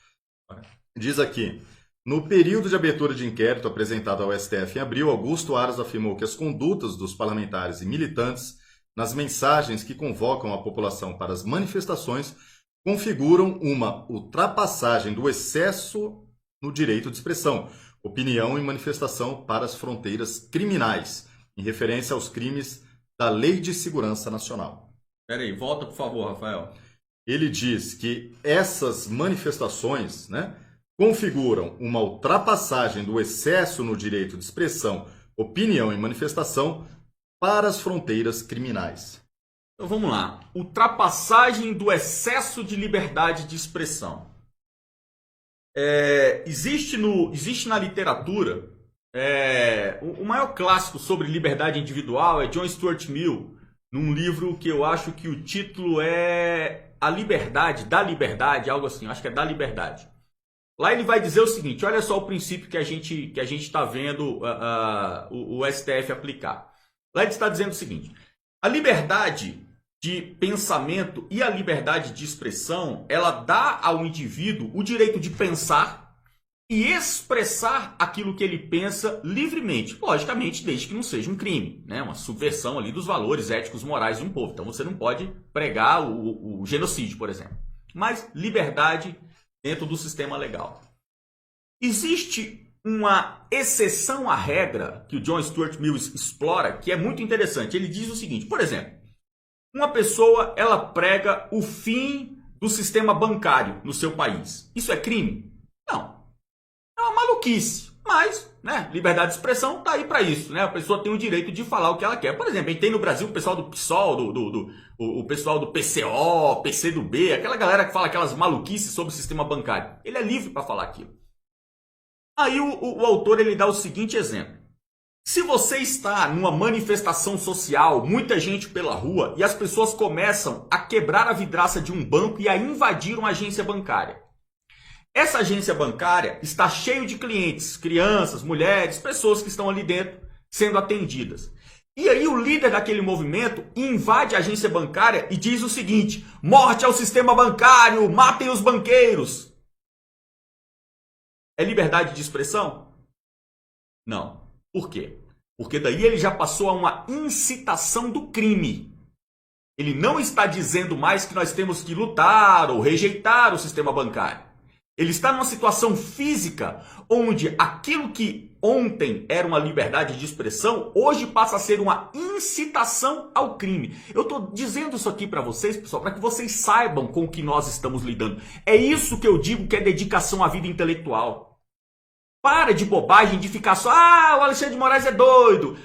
Diz aqui, no período de abertura de inquérito apresentado ao STF em abril, Augusto Aras afirmou que as condutas dos parlamentares e militantes nas mensagens que convocam a população para as manifestações configuram uma ultrapassagem do excesso no direito de expressão, opinião e manifestação para as fronteiras criminais, em referência aos crimes da Lei de Segurança Nacional. Peraí, volta por favor, Rafael. Ele diz que essas manifestações, né, configuram uma ultrapassagem do excesso no direito de expressão, opinião e manifestação para as fronteiras criminais. Então vamos lá. Ultrapassagem do excesso de liberdade de expressão. Existe na literatura o maior clássico sobre liberdade individual é John Stuart Mill, num livro que eu acho que o título é A Liberdade, da Liberdade, algo assim, eu acho que é Da Liberdade. Lá ele vai dizer o seguinte, olha só o princípio que a gente está vendo o STF aplicar. Lá ele está dizendo o seguinte, a liberdade de pensamento e a liberdade de expressão, ela dá ao indivíduo o direito de pensar, e expressar aquilo que ele pensa livremente, logicamente, desde que não seja um crime, né? Uma subversão ali dos valores éticos morais de um povo. Então você não pode pregar o genocídio, por exemplo. Mas liberdade dentro do sistema legal. Existe uma exceção à regra que o John Stuart Mill explora, que é muito interessante. Ele diz o seguinte, por exemplo, uma pessoa ela prega o fim do sistema bancário no seu país. Isso é crime? Não. É uma maluquice, mas, né, liberdade de expressão tá aí para isso, né? A pessoa tem o direito de falar o que ela quer. Por exemplo, a gente tem no Brasil o pessoal do PSOL, o pessoal do PCO, PCdoB, aquela galera que fala aquelas maluquices sobre o sistema bancário. Ele é livre para falar aquilo. Aí o autor ele dá o seguinte exemplo. Se você está numa manifestação social, muita gente pela rua, e as pessoas começam a quebrar a vidraça de um banco e a invadir uma agência bancária. Essa agência bancária está cheia de clientes, crianças, mulheres, pessoas que estão ali dentro sendo atendidas. E aí o líder daquele movimento invade a agência bancária e diz o seguinte: morte ao sistema bancário, matem os banqueiros. É liberdade de expressão? Não. Por quê? Porque daí ele já passou a uma incitação do crime. Ele não está dizendo mais que nós temos que lutar ou rejeitar o sistema bancário. Ele está numa situação física onde aquilo que ontem era uma liberdade de expressão, hoje passa a ser uma incitação ao crime. Eu estou dizendo isso aqui para vocês, pessoal, para que vocês saibam com o que nós estamos lidando. É isso que eu digo que é dedicação à vida intelectual. Para de bobagem de ficar só, o Alexandre de Moraes é doido,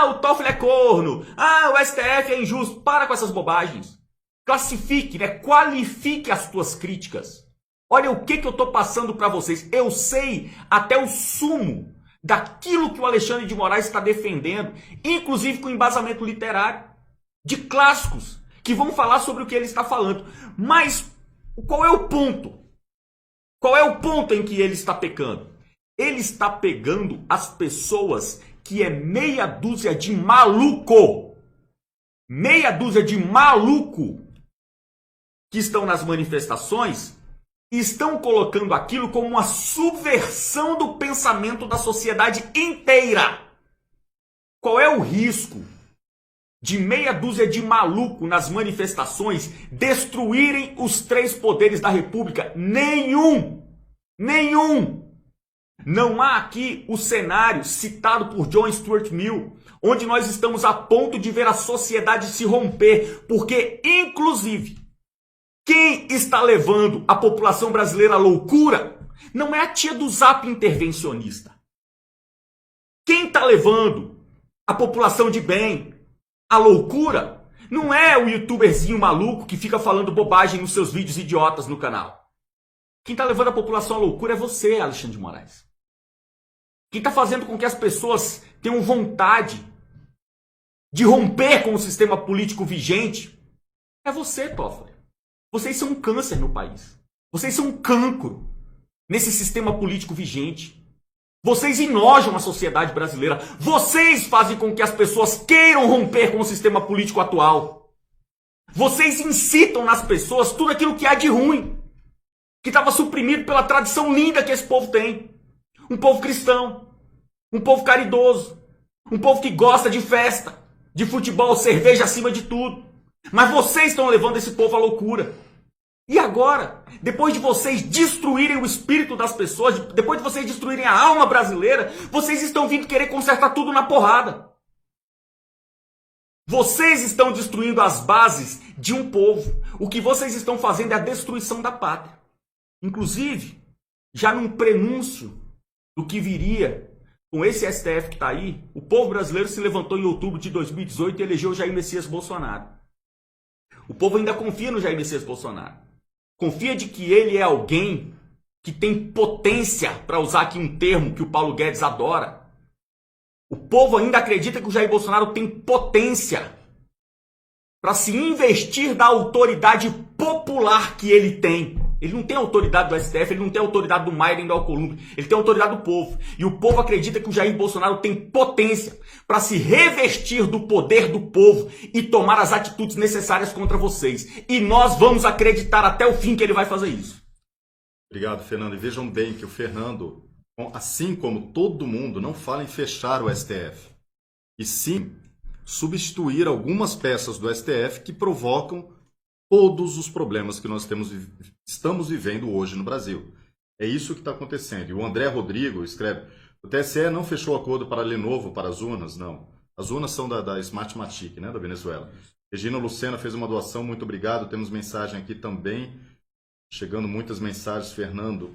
o Toffoli é corno, o STF é injusto. Para com essas bobagens. Classifique, né? Qualifique as tuas críticas. Olha o que eu estou passando para vocês. Eu sei até o sumo daquilo que o Alexandre de Moraes está defendendo, inclusive com embasamento literário, de clássicos, que vão falar sobre o que ele está falando. Mas qual é o ponto? Qual é o ponto em que ele está pecando? Ele está pegando as pessoas que é meia dúzia de maluco. Meia dúzia de maluco que estão nas manifestações e estão colocando aquilo como uma subversão do pensamento da sociedade inteira. Qual é o risco de meia dúzia de maluco nas manifestações destruírem os três poderes da República? Nenhum! Nenhum! Não há aqui o cenário citado por John Stuart Mill, onde nós estamos a ponto de ver a sociedade se romper, porque, inclusive, quem está levando a população brasileira à loucura não é a tia do Zap intervencionista. Quem está levando a população de bem à loucura não é o youtuberzinho maluco que fica falando bobagem nos seus vídeos idiotas no canal. Quem está levando a população à loucura é você, Alexandre de Moraes. Quem está fazendo com que as pessoas tenham vontade de romper com o sistema político vigente é você, Toffoli. Vocês são um câncer no país. Vocês são um cancro nesse sistema político vigente. Vocês enojam a sociedade brasileira. Vocês fazem com que as pessoas queiram romper com o sistema político atual. Vocês incitam nas pessoas tudo aquilo que há de ruim, que estava suprimido pela tradição linda que esse povo tem. Um povo cristão, um povo caridoso, um povo que gosta de festa, de futebol, cerveja acima de tudo. Mas vocês estão levando esse povo à loucura. E agora, depois de vocês destruírem o espírito das pessoas, depois de vocês destruírem a alma brasileira, vocês estão vindo querer consertar tudo na porrada. Vocês estão destruindo as bases de um povo. O que vocês estão fazendo é a destruição da pátria. Inclusive, já num prenúncio do que viria com esse STF que está aí, o povo brasileiro se levantou em outubro de 2018 e elegeu Jair Messias Bolsonaro. O povo ainda confia no Jair Messias Bolsonaro. Confia de que ele é alguém que tem potência, para usar aqui um termo que o Paulo Guedes adora. O povo ainda acredita que o Jair Bolsonaro tem potência para se investir da autoridade popular que ele tem. Ele não tem autoridade do STF, ele não tem autoridade do Maia nem do Alcolumbre, ele tem autoridade do povo. E o povo acredita que o Jair Bolsonaro tem potência para se revestir do poder do povo e tomar as atitudes necessárias contra vocês. E nós vamos acreditar até o fim que ele vai fazer isso. Obrigado, Fernando. E vejam bem que o Fernando assim como todo mundo, não fala em fechar o STF, e sim substituir algumas peças do STF que provocam todos os problemas que nós estamos vivendo hoje no Brasil. É isso que está acontecendo. E o André Rodrigo escreve: o TSE não fechou acordo para Lenovo para as urnas? Não. As urnas são da Smartmatic, né, da Venezuela. Regina Lucena fez uma doação, muito obrigado. Temos mensagem aqui também. Chegando muitas mensagens, Fernando.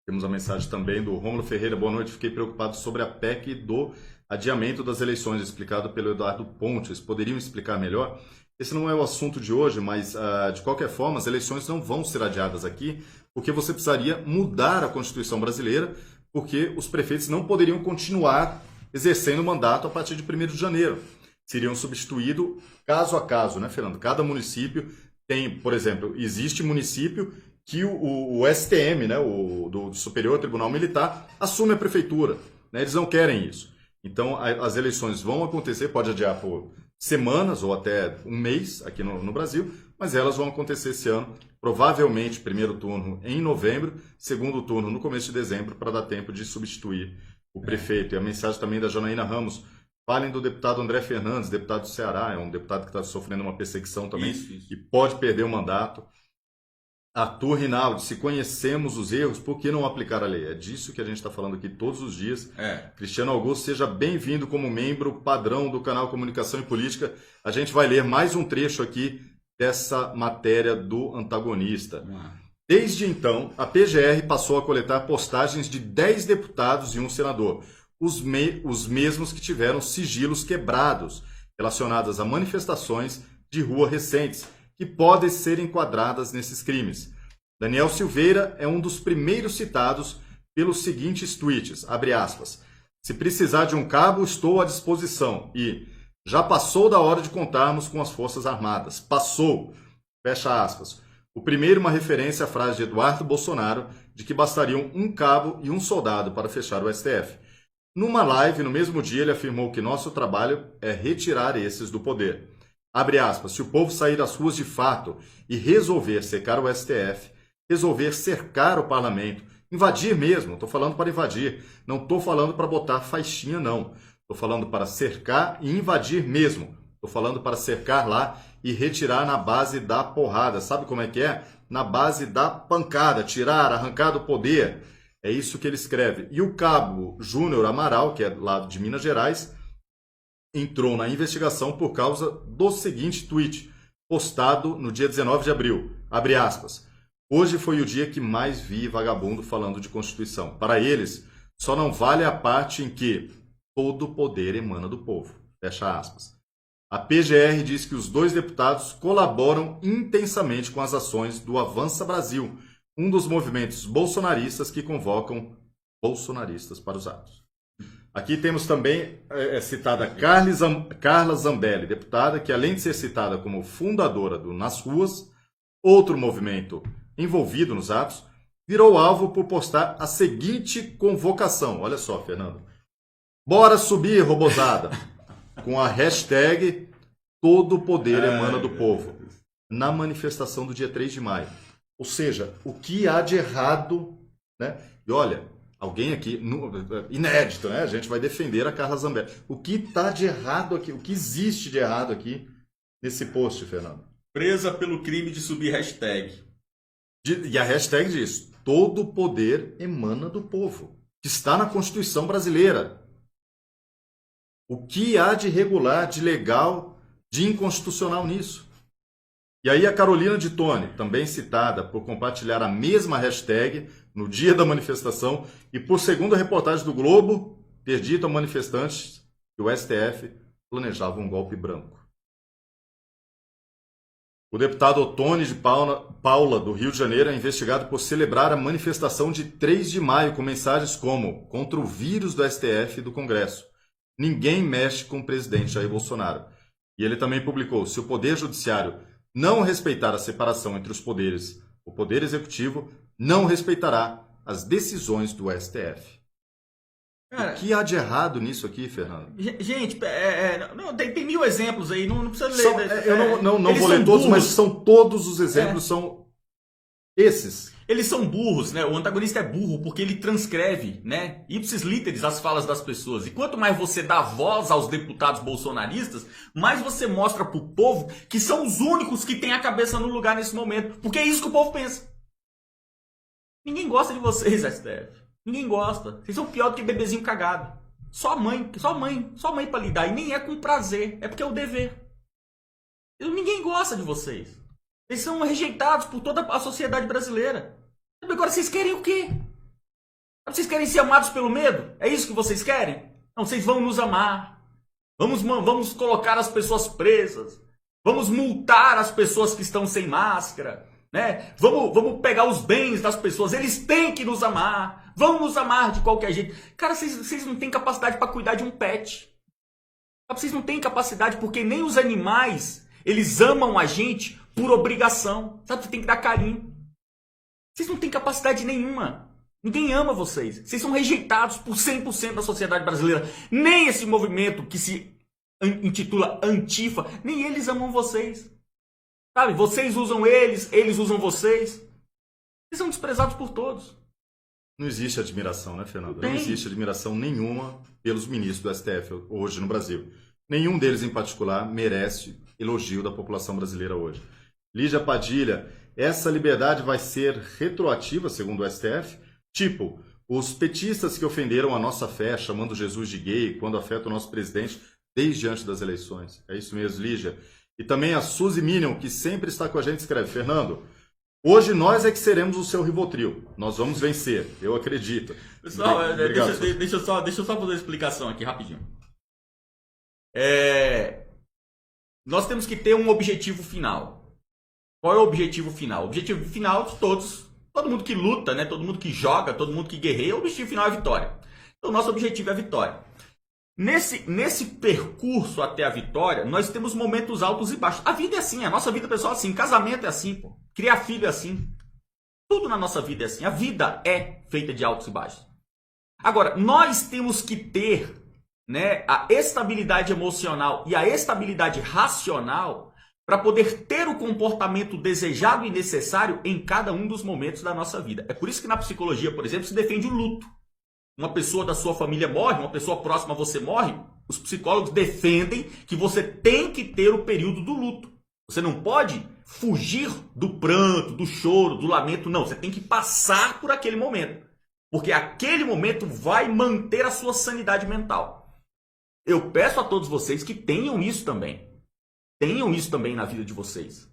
Temos a mensagem também do Rômulo Ferreira. Boa noite, fiquei preocupado sobre a PEC do adiamento das eleições, explicado pelo Eduardo Pontes. Poderiam explicar melhor? Esse não é o assunto de hoje, mas de qualquer forma as eleições não vão ser adiadas aqui, porque você precisaria mudar a Constituição brasileira, porque os prefeitos não poderiam continuar exercendo o mandato a partir de 1º de janeiro. Seriam substituídos caso a caso, né, Fernando? Cada município tem, por exemplo, existe município que o STM, né, do Superior Tribunal Militar, assume a prefeitura. Né? Eles não querem isso. Então, as eleições vão acontecer, pode adiar por semanas ou até um mês aqui no Brasil, mas elas vão acontecer esse ano, provavelmente primeiro turno em novembro, segundo turno no começo de dezembro, para dar tempo de substituir o prefeito. E a mensagem também da Janaína Ramos: falem do deputado André Fernandes, deputado do Ceará, é um deputado que está sofrendo uma perseguição também e pode perder o mandato. Arthur Rinaldi: se conhecemos os erros, por que não aplicar a lei? É disso que a gente está falando aqui todos os dias. Cristiano Augusto, seja bem-vindo como membro padrão do canal Comunicação e Política. A gente vai ler mais um trecho aqui dessa matéria do antagonista. Desde então, a PGR passou a coletar postagens de 10 deputados e um senador, os mesmos que tiveram sigilos quebrados relacionados a manifestações de rua recentes, que podem ser enquadradas nesses crimes. Daniel Silveira é um dos primeiros citados pelos seguintes tweets, abre aspas: se precisar de um cabo, estou à disposição, e já passou da hora de contarmos com as Forças Armadas. Passou, fecha aspas. O primeiro, uma referência à frase de Eduardo Bolsonaro de que bastariam um cabo e um soldado para fechar o STF. Numa live, no mesmo dia, ele afirmou que nosso trabalho é retirar esses do poder. Abre aspas: se o povo sair às ruas de fato e resolver secar o STF, resolver cercar o parlamento, invadir mesmo, estou falando para invadir, não estou falando para botar faixinha não, estou falando para cercar e invadir mesmo, estou falando para cercar lá e retirar na base da porrada, sabe como é que é? Na base da pancada, tirar, arrancar do poder, é isso que ele escreve. E o cabo Júnior Amaral, que é lá de Minas Gerais, entrou na investigação por causa do seguinte tweet, postado no dia 19 de abril, abre aspas: hoje foi o dia que mais vi vagabundo falando de Constituição. Para eles, só não vale a parte em que todo o poder emana do povo, fecha aspas. A PGR diz que os 2 deputados colaboram intensamente com as ações do Avança Brasil, um dos movimentos bolsonaristas que convocam bolsonaristas para os atos. Aqui temos também citada Carla Zambelli, deputada que, além de ser citada como fundadora do Nas Ruas, outro movimento envolvido nos atos, virou alvo por postar a seguinte convocação. Olha só, Fernando. Bora subir, robozada! Com a hashtag todo o poder emana do povo, na manifestação do dia 3 de maio. Ou seja, o que há de errado, né? E olha, alguém aqui, inédito, né? A gente vai defender a Carla Zambelli. O que está de errado aqui? O que existe de errado aqui nesse post, Fernando? Presa pelo crime de subir hashtag. E a hashtag diz: todo o poder emana do povo, que está na Constituição brasileira. O que há de irregular, de legal, de inconstitucional nisso? E aí a Carolina de Tone, também citada por compartilhar a mesma hashtag no dia da manifestação e por, segundo a reportagem do Globo, ter dito a manifestantes que o STF planejava um golpe branco. O deputado Otônio de Paula, do Rio de Janeiro, é investigado por celebrar a manifestação de 3 de maio com mensagens como: contra o vírus do STF e do Congresso. Ninguém mexe com o presidente Jair Bolsonaro. E ele também publicou: se o Poder Judiciário não respeitar a separação entre os poderes, o Poder Executivo não respeitará as decisões do STF. Cara, o que há de errado nisso aqui, Fernando? Gente, não, tem 1000 exemplos aí, não precisa ler. Eu não vou ler todos, mas são todos os exemplos são Esses. Eles são burros, né? O antagonista é burro porque ele transcreve, né? Ipsis literis as falas das pessoas. E quanto mais você dá voz aos deputados bolsonaristas, mais você mostra pro povo que são os únicos que têm a cabeça no lugar nesse momento. Porque é isso que o povo pensa. Ninguém gosta de vocês, STF. Ninguém gosta. Vocês são pior do que bebezinho cagado. Só mãe pra lidar. E nem é com prazer, é porque é o dever. Ninguém gosta de vocês. Eles são rejeitados por toda a sociedade brasileira. Agora vocês querem o quê? Vocês querem ser amados pelo medo? É isso que vocês querem? Não, vocês vão nos amar. Vamos colocar as pessoas presas. Vamos multar as pessoas que estão sem máscara. Né? Vamos pegar os bens das pessoas. Eles têm que nos amar. Vão nos amar de qualquer jeito. Cara, vocês não têm capacidade para cuidar de um pet. Vocês não têm capacidade porque nem os animais, eles amam a gente por obrigação. Sabe? Você tem que dar carinho. Vocês não têm capacidade nenhuma. Ninguém ama vocês. Vocês são rejeitados por 100% da sociedade brasileira. Nem esse movimento que se intitula Antifa, nem eles amam vocês. Sabe? Vocês usam eles, eles usam vocês. Vocês são desprezados por todos. Não existe admiração, né, Fernando? Não existe admiração nenhuma pelos ministros do STF hoje no Brasil. Nenhum deles, em particular, merece elogio da população brasileira hoje. Lígia Padilha, essa liberdade vai ser retroativa, segundo o STF? Tipo, os petistas que ofenderam a nossa fé, chamando Jesus de gay, quando afeta o nosso presidente, desde antes das eleições. É isso mesmo, Lígia. E também a Suzy Minion, que sempre está com a gente, escreve: Fernando, hoje nós é que seremos o seu Rivotril. Nós vamos vencer, eu acredito. Pessoal, Obrigado, deixa eu só fazer uma explicação aqui rapidinho. Nós temos que ter um objetivo final. Qual é o objetivo final? O objetivo final de todo mundo que luta, né? Todo mundo que joga, todo mundo que guerreia, o objetivo final é a vitória. Então, o nosso objetivo é a vitória. Nesse percurso até a vitória, nós temos momentos altos e baixos. A vida é assim, a nossa vida pessoal é assim, casamento é assim, pô. Criar filho é assim. Tudo na nossa vida é assim. A vida é feita de altos e baixos. Agora, nós temos que ter, né, a estabilidade emocional e a estabilidade racional para poder ter o comportamento desejado e necessário em cada um dos momentos da nossa vida. É por isso que na psicologia, por exemplo, se defende o luto. Uma pessoa da sua família morre, uma pessoa próxima a você morre, os psicólogos defendem que você tem que ter o período do luto. Você não pode fugir do pranto, do choro, do lamento, não. Você tem que passar por aquele momento. Porque aquele momento vai manter a sua sanidade mental. Eu peço a todos vocês que tenham isso também. Tenham isso também na vida de vocês.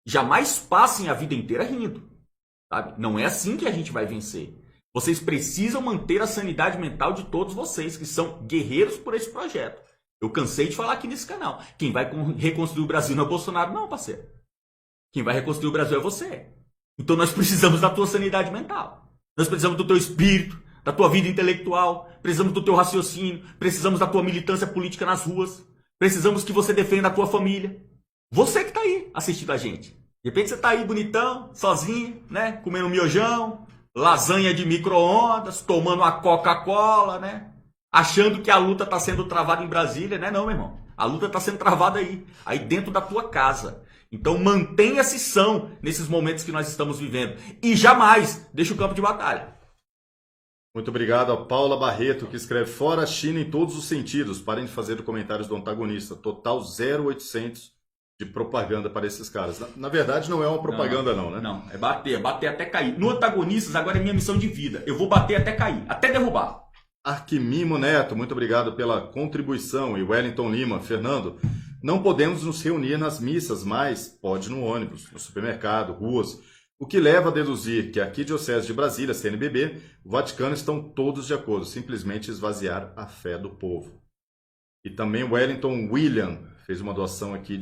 Jamais passem a vida inteira rindo. Sabe? Não é assim que a gente vai vencer. Vocês precisam manter a sanidade mental de todos vocês, que são guerreiros por esse projeto. Eu cansei de falar aqui nesse canal. Quem vai reconstruir o Brasil não é o Bolsonaro, não, parceiro. Quem vai reconstruir o Brasil é você. Então nós precisamos da tua sanidade mental. Nós precisamos do teu espírito, da tua vida intelectual, precisamos do teu raciocínio, precisamos da tua militância política nas ruas, precisamos que você defenda a tua família. Você que está aí assistindo a gente. De repente você está aí bonitão, sozinho, né? Comendo um miojão, lasanha de micro-ondas, tomando uma Coca-Cola, né? Achando que a luta está sendo travada em Brasília, né? Não, meu irmão. A luta está sendo travada aí dentro da tua casa. Então mantenha-se são nesses momentos que nós estamos vivendo. E jamais deixe o campo de batalha. Muito obrigado a Paula Barreto, que escreve: fora a China em todos os sentidos. Parem de fazer comentários do antagonista. Total 0,800 de propaganda para esses caras. Na verdade, não é uma propaganda não, né? Não, é bater até cair. No Antagonistas, agora é minha missão de vida. Eu vou bater até cair, até derrubar. Arquimimo Neto, muito obrigado pela contribuição. E Wellington Lima: Fernando, não podemos nos reunir nas missas, mas pode no ônibus, no supermercado, ruas. O que leva a deduzir que a Arquidiocese de Brasília, CNBB, o Vaticano estão todos de acordo, simplesmente esvaziar a fé do povo. E também o Wellington William fez uma doação aqui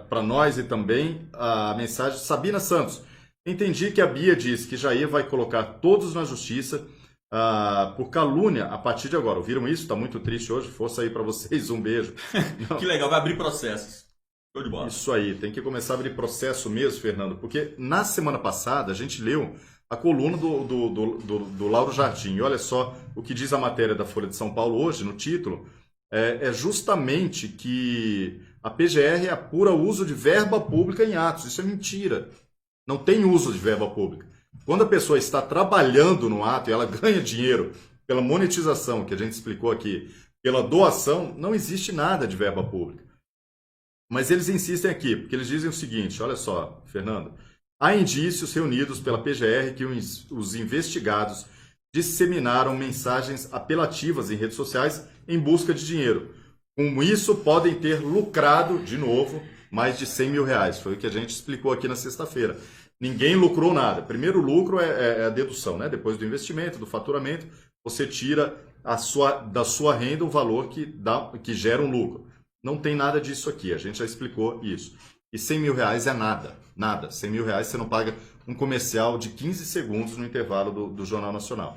para nós e também a mensagem de Sabina Santos. Entendi que a Bia diz que Jair vai colocar todos na justiça por calúnia a partir de agora. Ouviram isso? Está muito triste hoje. Força aí para vocês. Um beijo. Que legal, vai abrir processos. Show de bola. Isso aí, tem que começar a abrir processo mesmo, Fernando, porque na semana passada a gente leu a coluna do Lauro Jardim. E olha só o que diz a matéria da Folha de São Paulo hoje, no título, é justamente que a PGR apura o uso de verba pública em atos. Isso é mentira. Não tem uso de verba pública. Quando a pessoa está trabalhando no ato e ela ganha dinheiro pela monetização, que a gente explicou aqui, pela doação, não existe nada de verba pública. Mas eles insistem aqui, porque eles dizem o seguinte, olha só, Fernando, há indícios reunidos pela PGR que os investigados disseminaram mensagens apelativas em redes sociais em busca de dinheiro. Com isso, podem ter lucrado, de novo, mais de 100 mil reais. Foi o que a gente explicou aqui na sexta-feira. Ninguém lucrou nada. Primeiro lucro é a dedução, né? Depois do investimento, do faturamento, você tira da sua renda o valor que gera um lucro. Não tem nada disso aqui, a gente já explicou isso. E 100 mil reais é nada, nada. 100 mil reais você não paga um comercial de 15 segundos no intervalo do Jornal Nacional.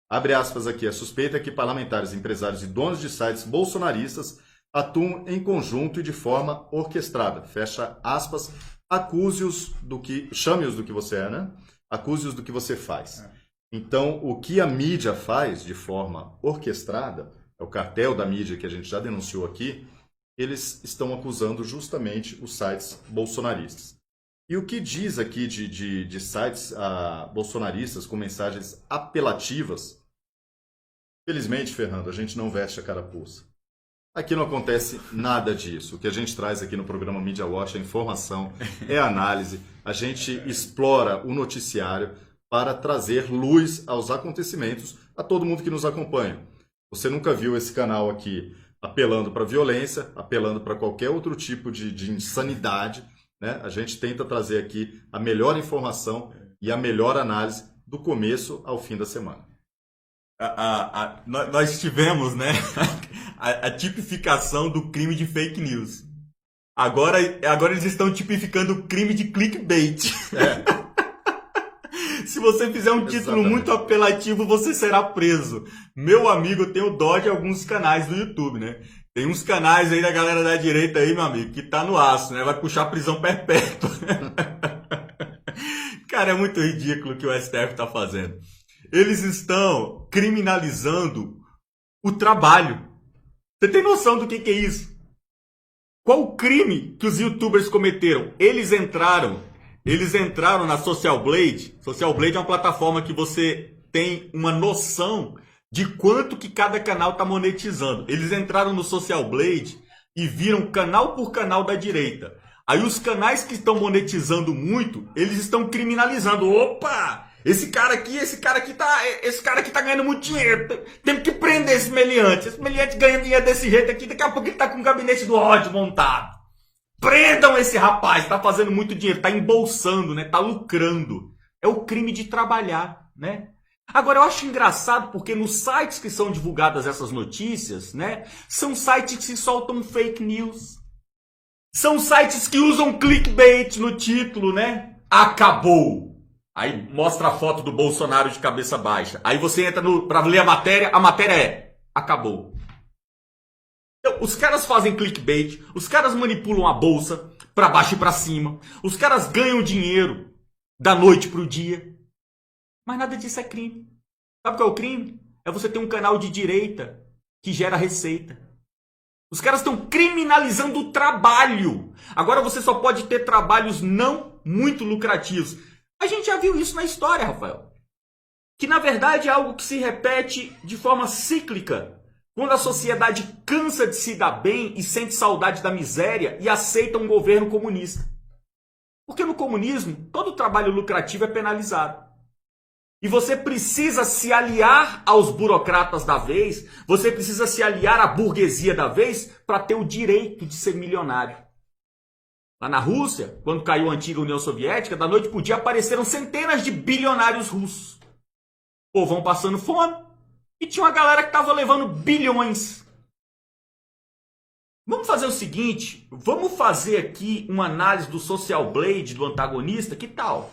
Abre aspas aqui, a suspeita é que parlamentares, empresários e donos de sites bolsonaristas atuam em conjunto e de forma orquestrada. Fecha aspas, acuse-os do que... Chame-os do que você é, né? Acuse-os do que você faz. Então, o que a mídia faz de forma orquestrada, é o cartel da mídia que a gente já denunciou aqui, eles estão acusando justamente os sites bolsonaristas. E o que diz aqui de sites bolsonaristas com mensagens apelativas? Felizmente, Fernando, a gente não veste a carapuça. Aqui não acontece nada disso. O que a gente traz aqui no programa Media Watch é informação, é análise. A gente explora o noticiário para trazer luz aos acontecimentos a todo mundo que nos acompanha. Você nunca viu esse canal aqui apelando para violência, apelando para qualquer outro tipo de insanidade, né? A gente tenta trazer aqui a melhor informação e a melhor análise do começo ao fim da semana. Nós tivemos, né, a tipificação do crime de fake news. Agora eles estão tipificando o crime de clickbait. Se você fizer um título muito apelativo, você será preso. Meu amigo, eu tenho dó de alguns canais do YouTube, né? Tem uns canais aí da galera da direita aí, meu amigo, que tá no aço, né? Vai puxar prisão perpétua. Cara, é muito ridículo o que o STF tá fazendo. Eles estão criminalizando o trabalho. Você tem noção do que é isso? Qual o crime que os youtubers cometeram? Eles entraram na Social Blade. Social Blade é uma plataforma que você tem uma noção de quanto que cada canal está monetizando. Eles entraram no Social Blade e viram canal por canal da direita. Aí os canais que estão monetizando muito, eles estão criminalizando. Opa! Esse cara aqui tá ganhando muito dinheiro. Temos que prender esse meliante. Esse meliante ganha dinheiro desse jeito aqui. Daqui a pouco ele tá com o gabinete do ódio montado. Prendam esse rapaz, tá fazendo muito dinheiro, tá embolsando, né? Tá lucrando. É o crime de trabalhar, né? Agora eu acho engraçado porque nos sites que são divulgadas essas notícias, né? São sites que soltam fake news. São sites que usam clickbait no título, né? Acabou. Aí mostra a foto do Bolsonaro de cabeça baixa. Aí você entra pra ler a matéria é acabou. Então, os caras fazem clickbait, os caras manipulam a bolsa para baixo e para cima, os caras ganham dinheiro da noite pro dia, mas nada disso é crime. Sabe qual é o crime? É você ter um canal de direita que gera receita. Os caras estão criminalizando o trabalho. Agora você só pode ter trabalhos não muito lucrativos. A gente já viu isso na história, Rafael. Que na verdade é algo que se repete de forma cíclica. Quando a sociedade cansa de se dar bem e sente saudade da miséria e aceita um governo comunista. Porque no comunismo, todo trabalho lucrativo é penalizado. E você precisa se aliar aos burocratas da vez, você precisa se aliar à burguesia da vez para ter o direito de ser milionário. Lá na Rússia, quando caiu a antiga União Soviética, da noite para o dia apareceram centenas de bilionários russos. O povão passando fome. E tinha uma galera que estava levando bilhões. Vamos fazer o seguinte, vamos fazer aqui uma análise do Social Blade, do antagonista, que tal?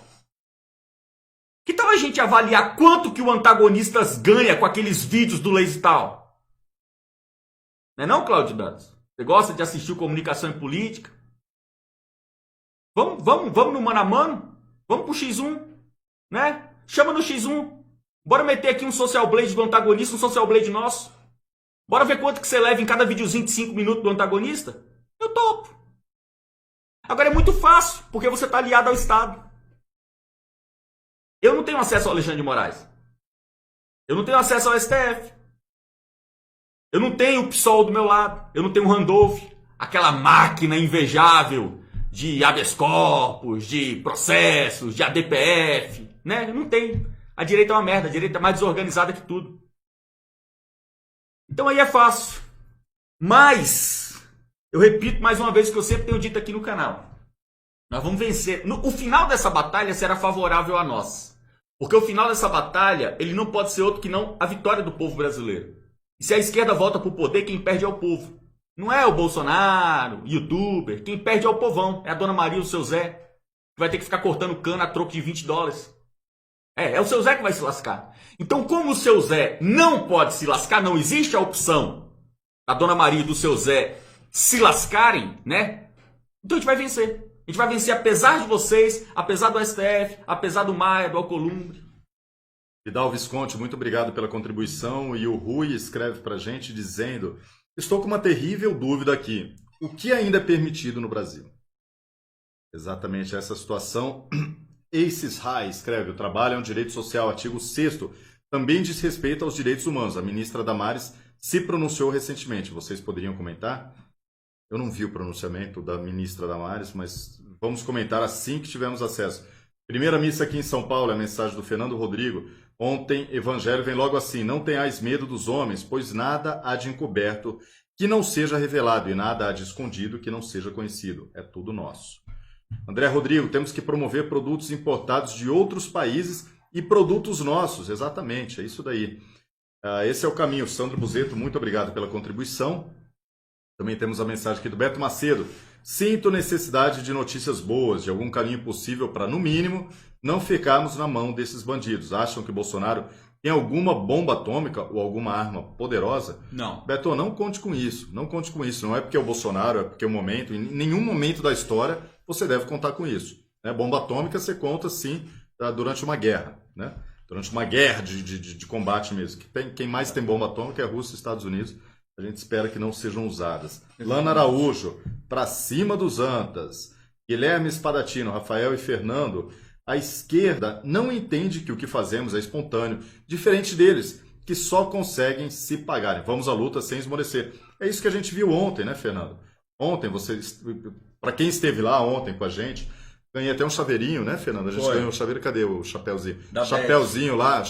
Que tal a gente avaliar quanto que o antagonista ganha com aqueles vídeos do Lazy Tal? Não é não, Cláudio Dantas? Você gosta de assistir Comunicação e Política? Vamos no mano a mano? Vamos pro X1, né? Chama no X1. Bora meter aqui um Social Blade do antagonista, um Social Blade nosso. Bora ver quanto que você leva em cada videozinho de 5 minutos do antagonista? Eu topo. Agora é muito fácil, porque você tá aliado ao Estado. Eu não tenho acesso ao Alexandre de Moraes. Eu não tenho acesso ao STF. Eu não tenho o PSOL do meu lado. Eu não tenho o Randolph, aquela máquina invejável de habeas corpus, de processos, de ADPF, né? Eu não tenho. A direita é uma merda, a direita é mais desorganizada que tudo. Então aí é fácil. Mas, eu repito mais uma vez o que eu sempre tenho dito aqui no canal. Nós vamos vencer. O final dessa batalha será favorável a nós. Porque o final dessa batalha, ele não pode ser outro que não a vitória do povo brasileiro. E se a esquerda volta para o poder, quem perde é o povo. Não é o Bolsonaro, youtuber. Quem perde é o povão. É a Dona Maria, o seu Zé, que vai ter que ficar cortando cana a troco de $20. É o seu Zé que vai se lascar. Então, como o seu Zé não pode se lascar, não existe a opção da Dona Maria e do seu Zé se lascarem, né? Então a gente vai vencer. A gente vai vencer apesar de vocês, apesar do STF, apesar do Maia, do Alcolumbre. Vidal Visconti, muito obrigado pela contribuição. E o Rui escreve pra gente dizendo: estou com uma terrível dúvida aqui. O que ainda é permitido no Brasil? Exatamente essa situação. Aces High escreve: o trabalho é um direito social, artigo 6º, também diz respeito aos direitos humanos. A ministra Damares se pronunciou recentemente. Vocês poderiam comentar? Eu não vi o pronunciamento da ministra Damares, mas vamos comentar assim que tivermos acesso. Primeira missa aqui em São Paulo, a mensagem do Fernando Rodrigo. Ontem, evangelho vem logo assim: não tenhais medo dos homens, pois nada há de encoberto que não seja revelado, e nada há de escondido que não seja conhecido. É tudo nosso. André Rodrigo, temos que promover produtos importados de outros países e produtos nossos. Exatamente, é isso daí. Esse é o caminho. Sandro Buzeto, muito obrigado pela contribuição. Também temos a mensagem aqui do Beto Macedo. Sinto necessidade de notícias boas, de algum caminho possível para, no mínimo, não ficarmos na mão desses bandidos. Acham que Bolsonaro tem alguma bomba atômica ou alguma arma poderosa? Não. Beto, não conte com isso. Não conte com isso. Não é porque é o Bolsonaro, é porque é o momento. Em nenhum momento da história você deve contar com isso. Bomba atômica você conta, sim, durante uma guerra. Né? Durante uma guerra de combate mesmo. Quem mais tem bomba atômica é a Rússia e Estados Unidos. A gente espera que não sejam usadas. Lana Araújo, pra cima dos antas. Guilherme Espadatino, Rafael e Fernando. A esquerda não entende que o que fazemos é espontâneo, diferente deles, que só conseguem se pagarem. Vamos à luta sem esmorecer. É isso que a gente viu ontem, né, Fernando? Ontem, para quem esteve lá ontem com a gente, ganhei até um chaveirinho, né, Fernando? A gente ganhou um chaveiro, cadê o chapéuzinho? Chapéuzinho lá,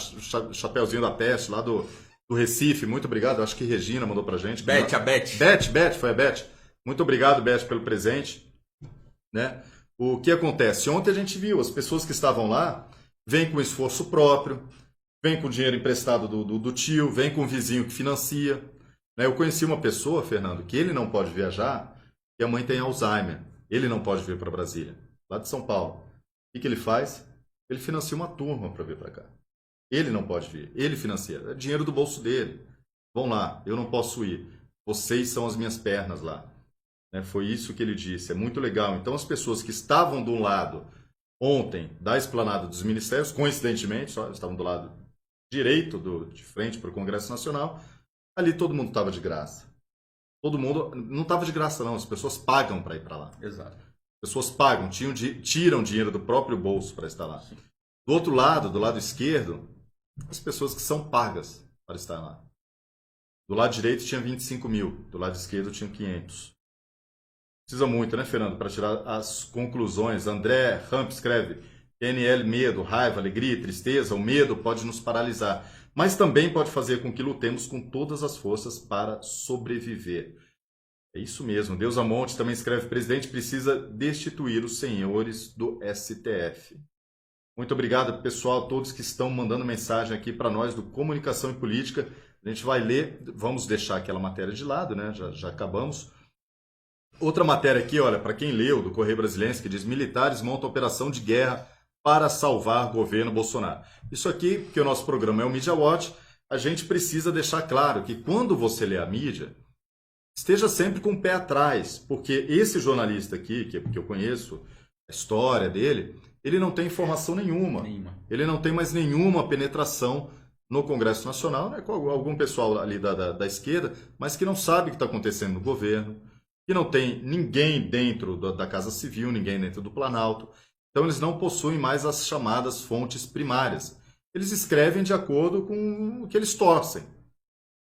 chapéuzinho da peste, lá do Recife. Muito obrigado, acho que Regina mandou pra gente. A Beth. Beth, foi a Beth. Muito obrigado, Beth, pelo presente, né? O que acontece? Ontem a gente viu, as pessoas que estavam lá vêm com esforço próprio, vêm com dinheiro emprestado do tio, vêm com o vizinho que financia. Né? Eu conheci uma pessoa, Fernando, que ele não pode viajar e a mãe tem Alzheimer. Ele não pode vir para Brasília, lá de São Paulo. O que ele faz? Ele financia uma turma para vir para cá. Ele não pode vir, ele financia. É dinheiro do bolso dele. Vão lá, eu não posso ir. Vocês são as minhas pernas lá. Foi isso que ele disse, é muito legal. Então as pessoas que estavam do lado ontem da esplanada dos ministérios, coincidentemente, só estavam do lado direito, de frente para o Congresso Nacional, ali todo mundo estava de graça. Todo mundo não estava de graça não, as pessoas pagam para ir para lá. Exato. As pessoas pagam, tiram dinheiro do próprio bolso para estar lá. Sim. Do outro lado, do lado esquerdo, as pessoas que são pagas para estar lá. Do lado direito tinha 25 mil, do lado esquerdo tinha 500. Precisa muito, né, Fernando, para tirar as conclusões. André Ramp escreve: PNL, medo, raiva, alegria, tristeza. O medo pode nos paralisar, mas também pode fazer com que lutemos com todas as forças para sobreviver. É isso mesmo. Deus Amonte também escreve: presidente precisa destituir os senhores do STF. Muito obrigado, pessoal, todos que estão mandando mensagem aqui para nós do Comunicação e Política. A gente vai ler, vamos deixar aquela matéria de lado, né? Já acabamos. Outra matéria aqui, olha, para quem leu, do Correio Brasiliense, que diz: militares montam operação de guerra para salvar governo Bolsonaro. Isso aqui, porque o nosso programa é o Media Watch, a gente precisa deixar claro que quando você lê a mídia, esteja sempre com o pé atrás, porque esse jornalista aqui, que eu conheço a história dele, ele não tem informação nenhuma. Ele não tem mais nenhuma penetração no Congresso Nacional, né, com algum pessoal ali da esquerda, mas que não sabe o que está acontecendo no governo, que não tem ninguém dentro da Casa Civil, ninguém dentro do Planalto. Então eles não possuem mais as chamadas fontes primárias. Eles escrevem de acordo com o que eles torcem.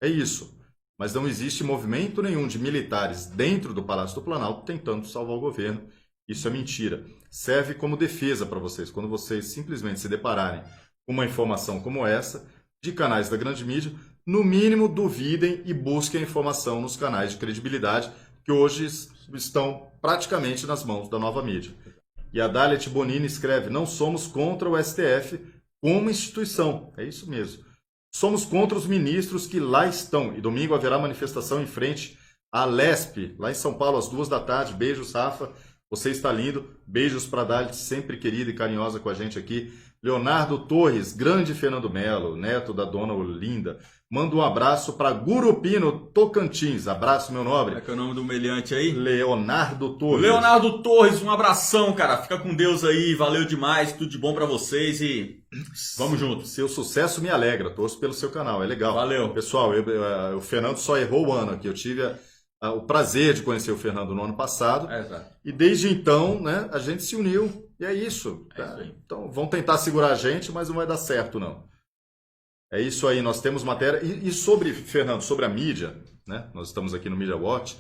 É isso. Mas não existe movimento nenhum de militares dentro do Palácio do Planalto tentando salvar o governo. Isso é mentira. Serve como defesa para vocês. Quando vocês simplesmente se depararem com uma informação como essa, de canais da grande mídia, no mínimo duvidem e busquem a informação nos canais de credibilidade que hoje estão praticamente nas mãos da nova mídia. E a Dalet Bonini escreve: não somos contra o STF como instituição. É isso mesmo. Somos contra os ministros que lá estão. E domingo haverá manifestação em frente à Lesp, lá em São Paulo, às 14h. Beijos, Rafa. Você está lindo. Beijos para a Dalet, sempre querida e carinhosa com a gente aqui. Leonardo Torres, grande Fernando Melo, neto da dona Olinda. Manda um abraço para Gurupino, Tocantins. Abraço, meu nobre. Como é que é o nome do meliante aí? Leonardo Torres. Leonardo Torres, um abração, cara. Fica com Deus aí. Valeu demais. Tudo de bom para vocês e vamos junto. Seu sucesso me alegra. Torço pelo seu canal. É legal. Valeu. Pessoal, o Fernando só errou o ano aqui. Eu tive o prazer de conhecer o Fernando no ano passado. Exato. E desde então, né, a gente se uniu. E é isso. É isso aí. Então, vão tentar segurar a gente, mas não vai dar certo, não. É isso aí, nós temos matéria. E sobre, Fernando, sobre a mídia, né? Nós estamos aqui no Media Watch.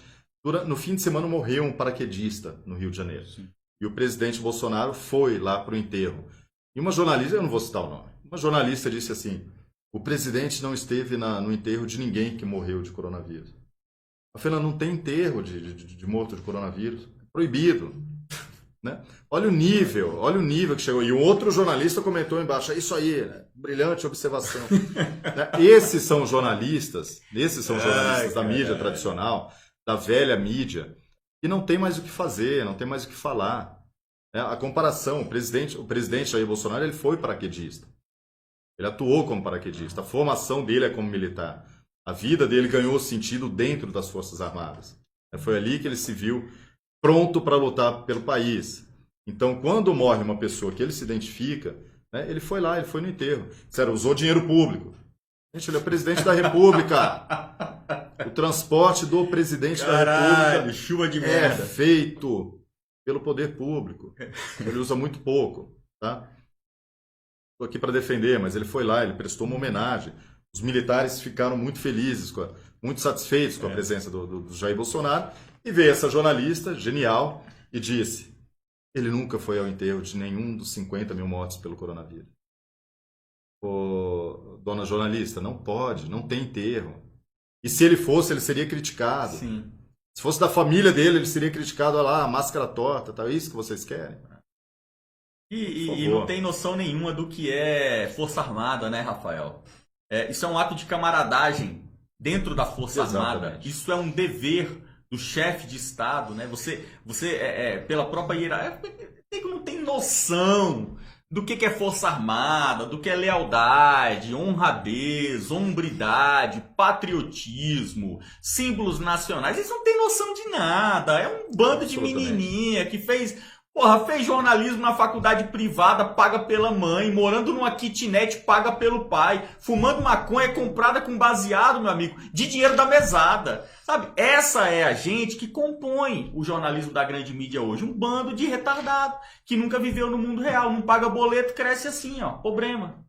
No fim de semana morreu um paraquedista no Rio de Janeiro. Sim. E o presidente Bolsonaro foi lá para o enterro. E uma jornalista, eu não vou citar o nome, uma jornalista disse assim: o presidente não esteve no enterro de ninguém que morreu de coronavírus. Fernando, não tem enterro de morto de coronavírus. É proibido. Né? Olha o nível que chegou. E um outro jornalista comentou embaixo: é isso aí, né? Brilhante observação. Né? Esses são jornalistas da mídia tradicional, da velha mídia, que não tem mais o que fazer, não tem mais o que falar. A comparação, o presidente Jair Bolsonaro, ele foi paraquedista. Ele atuou como paraquedista. A formação dele é como militar. A vida dele ganhou sentido dentro das Forças Armadas. Foi ali que ele se viu pronto para lutar pelo país. Então, quando morre uma pessoa que ele se identifica, né, ele foi lá, ele foi no enterro. Disseram, usou dinheiro público. Gente, ele é o presidente da República. O transporte do presidente da República chuva de merda. É feito pelo poder público. Ele usa muito pouco. Tá? Estou aqui para defender, mas ele foi lá, ele prestou uma homenagem. Os militares ficaram muito felizes, muito satisfeitos com a presença do Jair Bolsonaro. E veio essa jornalista, genial, e disse: ele nunca foi ao enterro de nenhum dos 50 mil mortos pelo coronavírus. Dona jornalista, não pode, não tem enterro. E se ele fosse, ele seria criticado. Sim. Se fosse da família dele, ele seria criticado, olha lá, a máscara torta, tá? É isso que vocês querem? E não tem noção nenhuma do que é Força Armada, né, Rafael? Isso é um ato de camaradagem dentro da Força Armada. Isso é um dever do chefe de Estado, né? Você pela própria hierarquia, não tem noção do que é Força Armada, do que é lealdade, honradez, hombridade, patriotismo, símbolos nacionais. Eles não têm noção de nada. É um bando de menininha que fez jornalismo na faculdade privada, paga pela mãe, morando numa kitnet, paga pelo pai, fumando maconha comprada com baseado, meu amigo, de dinheiro da mesada. Sabe? Essa é a gente que compõe o jornalismo da grande mídia hoje. Um bando de retardado que nunca viveu no mundo real, não paga boleto, cresce assim, ó, problema.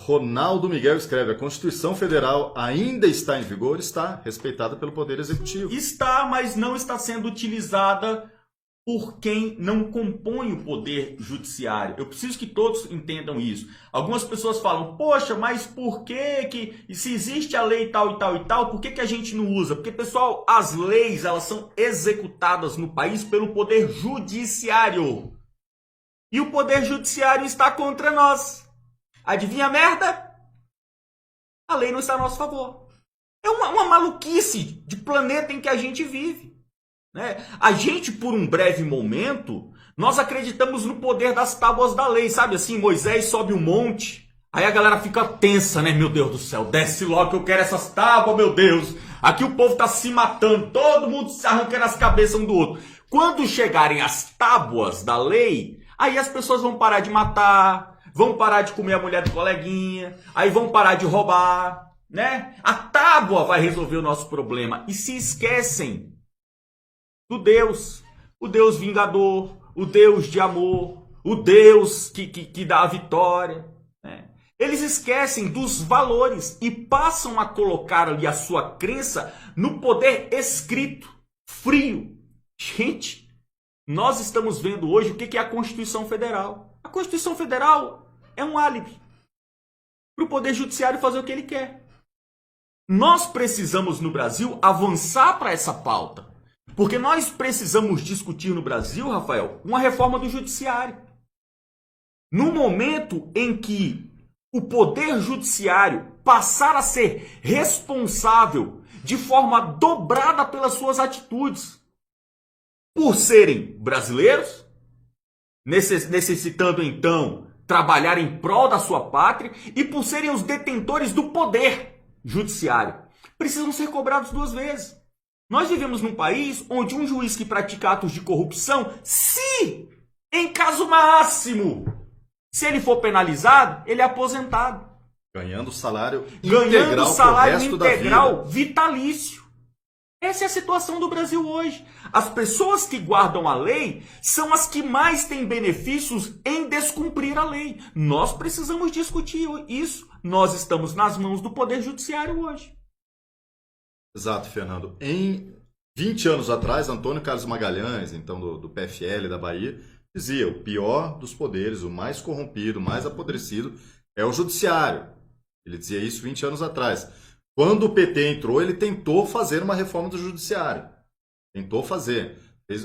Ronaldo Miguel escreve: a Constituição Federal ainda está em vigor? Está, respeitada pelo Poder Executivo. Está, mas não está sendo utilizada por quem não compõe o poder judiciário. Eu preciso que todos entendam isso. Algumas pessoas falam: poxa, mas por que se existe a lei tal e tal e tal, por que a gente não usa? Porque, pessoal, as leis, elas são executadas no país pelo poder judiciário. E o poder judiciário está contra nós. Adivinha a merda? A lei não está a nosso favor. É uma maluquice de planeta em que a gente vive. A gente, por um breve momento, nós acreditamos no poder das tábuas da lei, sabe assim? Moisés sobe um monte, aí a galera fica tensa, né? Meu Deus do céu, desce logo que eu quero essas tábuas, meu Deus. Aqui o povo tá se matando, todo mundo se arrancando as cabeças um do outro. Quando chegarem as tábuas da lei, aí as pessoas vão parar de matar, vão parar de comer a mulher do coleguinha, aí vão parar de roubar, né? A tábua vai resolver o nosso problema. E se esquecem do Deus, o Deus vingador, o Deus de amor, o Deus que dá a vitória. Né? Eles esquecem dos valores e passam a colocar ali a sua crença no poder escrito, frio. Gente, nós estamos vendo hoje o que é a Constituição Federal. A Constituição Federal é um álibi para o Poder Judiciário fazer o que ele quer. Nós precisamos, no Brasil, avançar para essa pauta. Porque nós precisamos discutir no Brasil, Rafael, uma reforma do Judiciário. No momento em que o Poder Judiciário passar a ser responsável de forma dobrada pelas suas atitudes, por serem brasileiros, necessitando então trabalhar em prol da sua pátria e por serem os detentores do poder judiciário, precisam ser cobrados duas vezes. Nós vivemos num país onde um juiz que pratica atos de corrupção, se em caso máximo, se ele for penalizado, ele é aposentado. Ganhando salário integral da vida. Vitalício. Essa é a situação do Brasil hoje. As pessoas que guardam a lei são as que mais têm benefícios em descumprir a lei. Nós precisamos discutir isso. Nós estamos nas mãos do Poder Judiciário hoje. Exato, Fernando. Em 20 anos atrás, Antônio Carlos Magalhães, então do PFL da Bahia, dizia: o pior dos poderes, o mais corrompido, o mais apodrecido é o judiciário. Ele dizia isso 20 anos atrás. Quando o PT entrou, ele tentou fazer uma reforma do judiciário. Tentou fazer.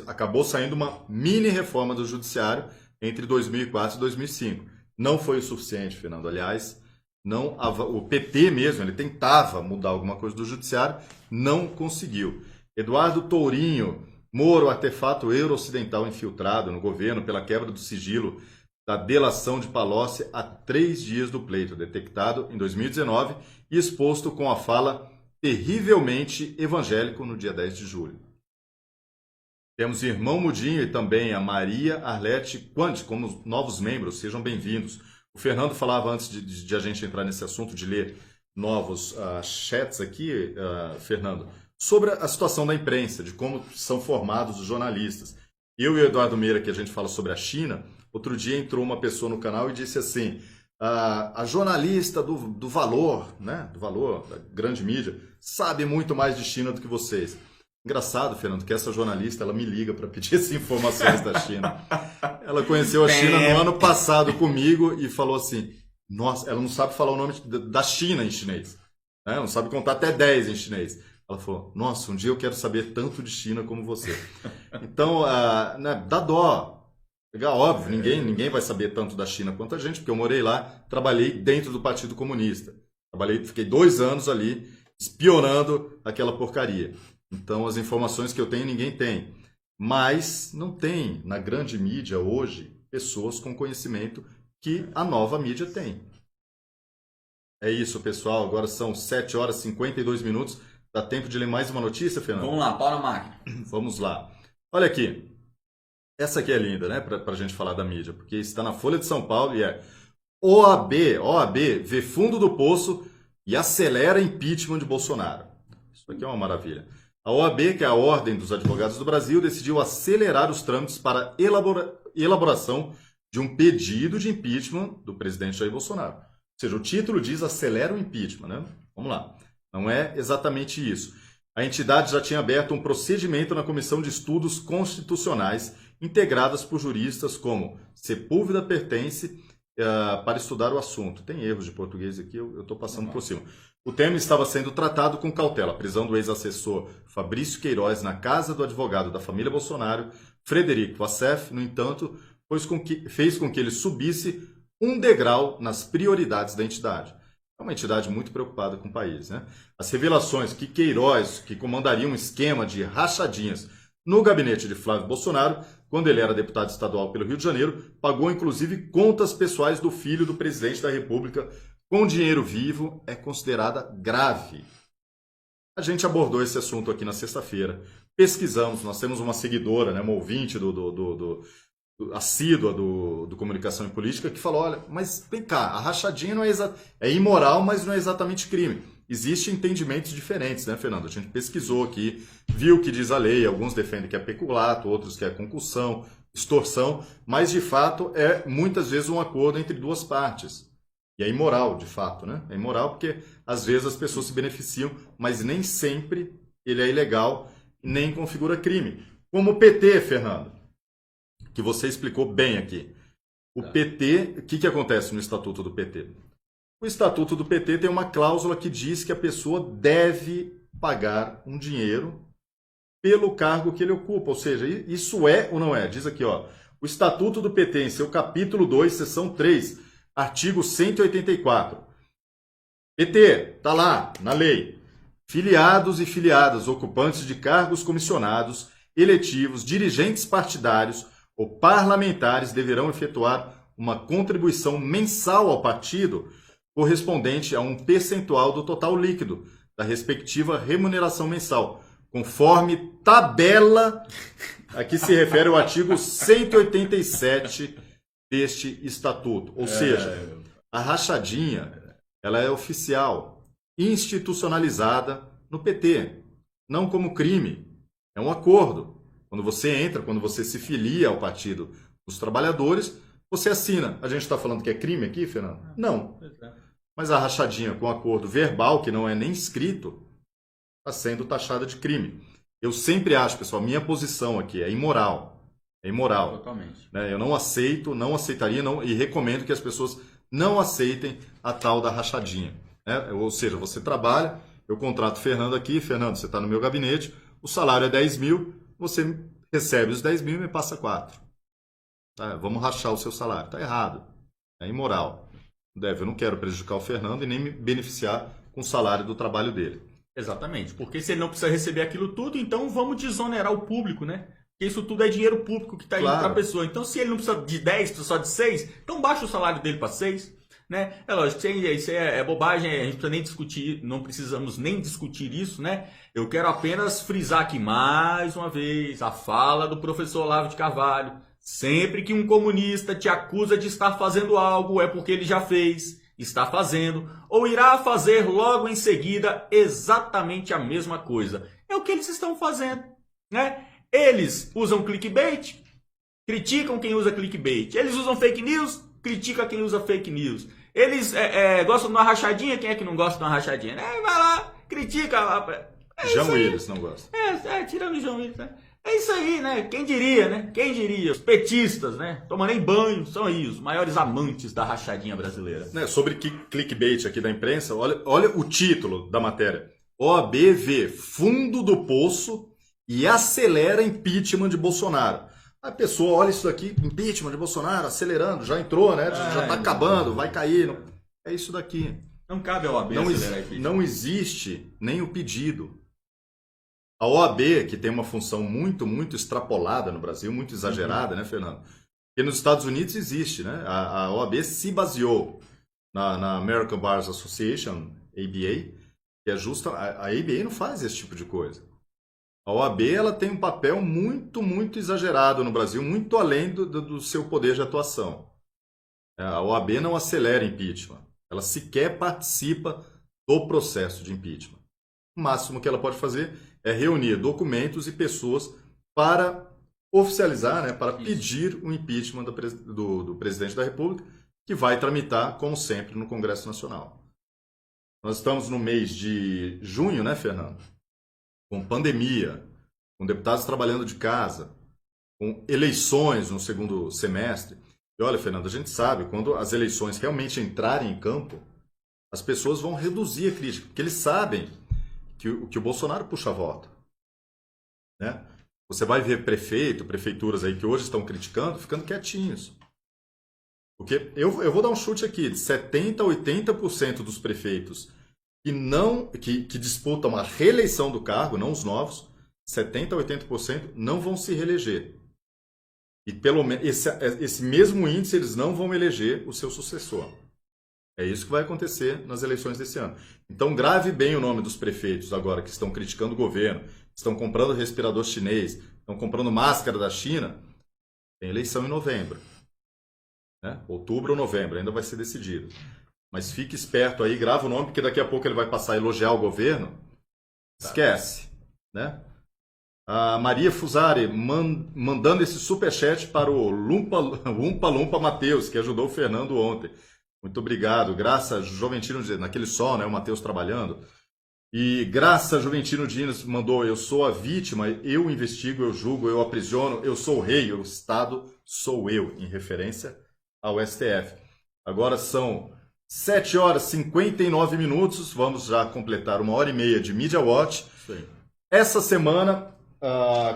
Acabou saindo uma mini reforma do judiciário entre 2004 e 2005. Não foi o suficiente, Fernando. Aliás, não, o PT mesmo, ele tentava mudar alguma coisa do judiciário, não conseguiu. Eduardo Tourinho, Moro, artefato euro-ocidental infiltrado no governo pela quebra do sigilo da delação de Palocci a 3 dias do pleito, detectado em 2019 e exposto com a fala terrivelmente evangélico no dia 10 de julho. Temos o Irmão Mudinho e também a Maria Arlete Quanti como novos membros, sejam bem-vindos. O Fernando falava antes de a gente entrar nesse assunto, de ler novos chats aqui, Fernando, sobre a situação da imprensa, de como são formados os jornalistas. Eu e o Eduardo Meira, que a gente fala sobre a China, outro dia entrou uma pessoa no canal e disse assim: a jornalista do Valor, né, do Valor, da grande mídia, sabe muito mais de China do que vocês. Engraçado, Fernando, que essa jornalista, ela me liga para pedir essas informações da China. Ela conheceu a China no ano passado comigo e falou assim: nossa, ela não sabe falar o nome da China em chinês, né? Não sabe contar até 10 em chinês. Ela falou: nossa, um dia eu quero saber tanto de China como você. Então, né, dá dó. Óbvio, ninguém vai saber tanto da China quanto a gente, porque eu morei lá, trabalhei dentro do Partido Comunista. Fiquei 2 anos ali espionando aquela porcaria. Então, as informações que eu tenho, ninguém tem. Mas não tem, na grande mídia hoje, pessoas com conhecimento que a nova mídia tem. É isso, pessoal. Agora são 7 horas e 52 minutos. Dá tempo de ler mais uma notícia, Fernando? Vamos lá, pau na máquina. Vamos lá. Olha aqui. Essa aqui é linda, né? Para a gente falar da mídia. Porque está na Folha de São Paulo e é: OAB vê fundo do poço e acelera impeachment de Bolsonaro. Isso aqui é uma maravilha. A OAB, que é a Ordem dos Advogados do Brasil, decidiu acelerar os trâmites para elaboração de um pedido de impeachment do presidente Jair Bolsonaro. Ou seja, o título diz acelera o impeachment, né? Vamos lá. Não é exatamente isso. A entidade já tinha aberto um procedimento na Comissão de Estudos Constitucionais, integradas por juristas como Sepúlveda Pertence, para estudar o assunto. Tem erros de português aqui, eu estou passando por cima. O tema estava sendo tratado com cautela. A prisão do ex-assessor Fabrício Queiroz na casa do advogado da família Bolsonaro, Frederico Vassef, no entanto, fez com que ele subisse um degrau nas prioridades da entidade. É uma entidade muito preocupada com o país, né? As revelações que Queiroz, que comandaria um esquema de rachadinhas no gabinete de Flávio Bolsonaro, quando ele era deputado estadual pelo Rio de Janeiro, pagou inclusive contas pessoais do filho do presidente da República com dinheiro vivo, é considerada grave. A gente abordou esse assunto aqui na sexta-feira. Pesquisamos, nós temos uma seguidora, né, uma ouvinte assídua do Comunicação e Política, que falou: olha, mas vem cá, a rachadinha não é imoral, mas não é exatamente crime. Existem entendimentos diferentes, né, Fernando? A gente pesquisou aqui, viu o que diz a lei, alguns defendem que é peculato, outros que é concussão, extorsão, mas de fato é muitas vezes um acordo entre duas partes. E é imoral, de fato, né? É imoral porque às vezes as pessoas se beneficiam, mas nem sempre ele é ilegal, nem configura crime. Como o PT, Fernando, que você explicou bem aqui. O PT, o que acontece no Estatuto do PT? O Estatuto do PT tem uma cláusula que diz que a pessoa deve pagar um dinheiro pelo cargo que ele ocupa. Ou seja, isso é ou não é? Diz aqui, ó, o Estatuto do PT, em seu capítulo 2, seção 3, artigo 184. PT, tá lá, na lei. Filiados e filiadas ocupantes de cargos comissionados, eletivos, dirigentes partidários ou parlamentares deverão efetuar uma contribuição mensal ao partido correspondente a um percentual do total líquido da respectiva remuneração mensal, conforme tabela a que se refere o artigo 187 deste estatuto. Ou seja, a rachadinha, ela é oficial, institucionalizada no PT, não como crime. É um acordo. Quando você entra, quando você se filia ao Partido dos Trabalhadores, você assina. A gente está falando que é crime aqui, Fernando? Não. Mas a rachadinha com acordo verbal, que não é nem escrito, está sendo taxada de crime. Eu sempre acho, pessoal, minha posição aqui é imoral. É imoral. Totalmente. Eu não aceito, não aceitaria e recomendo que as pessoas não aceitem a tal da rachadinha. Ou seja, você trabalha, eu contrato o Fernando aqui, Fernando, você está no meu gabinete, o salário é 10 mil, você recebe os 10 mil e me passa 4. Tá? Vamos rachar o seu salário. Está errado. É imoral. Eu não quero prejudicar o Fernando e nem me beneficiar com o salário do trabalho dele. Exatamente, porque se ele não precisa receber aquilo tudo, então vamos desonerar o público, né? Porque isso tudo é dinheiro público que está indo para a pessoa. Então, se ele não precisa de 10, precisa só de 6, então baixa o salário dele para 6. Né? É lógico, isso é bobagem, a gente precisa nem discutir, não precisamos nem discutir isso, né? Eu quero apenas frisar aqui mais uma vez a fala do professor Olavo de Carvalho. Sempre que um comunista te acusa de estar fazendo algo, é porque ele já fez, está fazendo, ou irá fazer logo em seguida exatamente a mesma coisa. É o que eles estão fazendo, né? Eles usam clickbait, criticam quem usa clickbait. Eles usam fake news, critica quem usa fake news. Eles gostam de uma rachadinha, quem é que não gosta de uma rachadinha? Vai lá, critica. João Willis não gosta. Tirando o João Willis, né? É isso aí, né? Quem diria, né? Quem diria? Os petistas, né? Tomam nem banho, são aí os maiores amantes da rachadinha brasileira. Sobre clickbait aqui da imprensa, olha o título da matéria. OAB vê fundo do poço e acelera impeachment de Bolsonaro. A pessoa olha isso daqui, impeachment de Bolsonaro, acelerando, já entrou, né? Já está acabando, vai cair. É isso daqui. Não cabe a OAB acelerar impeachment. Não existe nem o pedido. A OAB, que tem uma função muito, muito extrapolada no Brasil, muito exagerada, né, Fernando? Porque nos Estados Unidos existe, né? A OAB se baseou na American Bar Association, ABA, que é justa. A ABA não faz esse tipo de coisa. A OAB ela tem um papel muito, muito exagerado no Brasil, muito além do seu poder de atuação. A OAB não acelera impeachment. Ela sequer participa do processo de impeachment. O máximo que ela pode fazer é reunir documentos e pessoas para oficializar, né, para pedir o impeachment do presidente da República, que vai tramitar, como sempre, no Congresso Nacional. Nós estamos no mês de junho, né, Fernando? Com pandemia, com deputados trabalhando de casa, com eleições no segundo semestre. E olha, Fernando, a gente sabe, quando as eleições realmente entrarem em campo, as pessoas vão reduzir a crítica, porque eles sabem que o Bolsonaro puxa voto. Né? Você vai ver prefeituras aí que hoje estão criticando, ficando quietinhos. Porque eu vou dar um chute aqui, de 70% a 80% dos prefeitos que disputam a reeleição do cargo, não os novos, 70% a 80% não vão se reeleger. E pelo menos esse mesmo índice eles não vão eleger o seu sucessor. É isso que vai acontecer nas eleições desse ano. Então grave bem o nome dos prefeitos agora que estão criticando o governo, estão comprando respirador chinês, estão comprando máscara da China. Tem eleição em novembro. Né? Outubro ou novembro, ainda vai ser decidido. Mas fique esperto aí, grava o nome, porque daqui a pouco ele vai passar a elogiar o governo. Esquece. Né? A Maria Fusari mandando esse superchat para o Lumpa Matheus, que ajudou o Fernando ontem. Muito obrigado. Graça Juventino Diniz, naquele sol, né? O Matheus trabalhando. E Graça Juventino Diniz mandou: eu sou a vítima, eu investigo, eu julgo, eu aprisiono, eu sou o rei, o Estado sou eu, em referência ao STF. Agora são 7 horas e 59 minutos, vamos já completar 1h30 de Media Watch. Essa semana,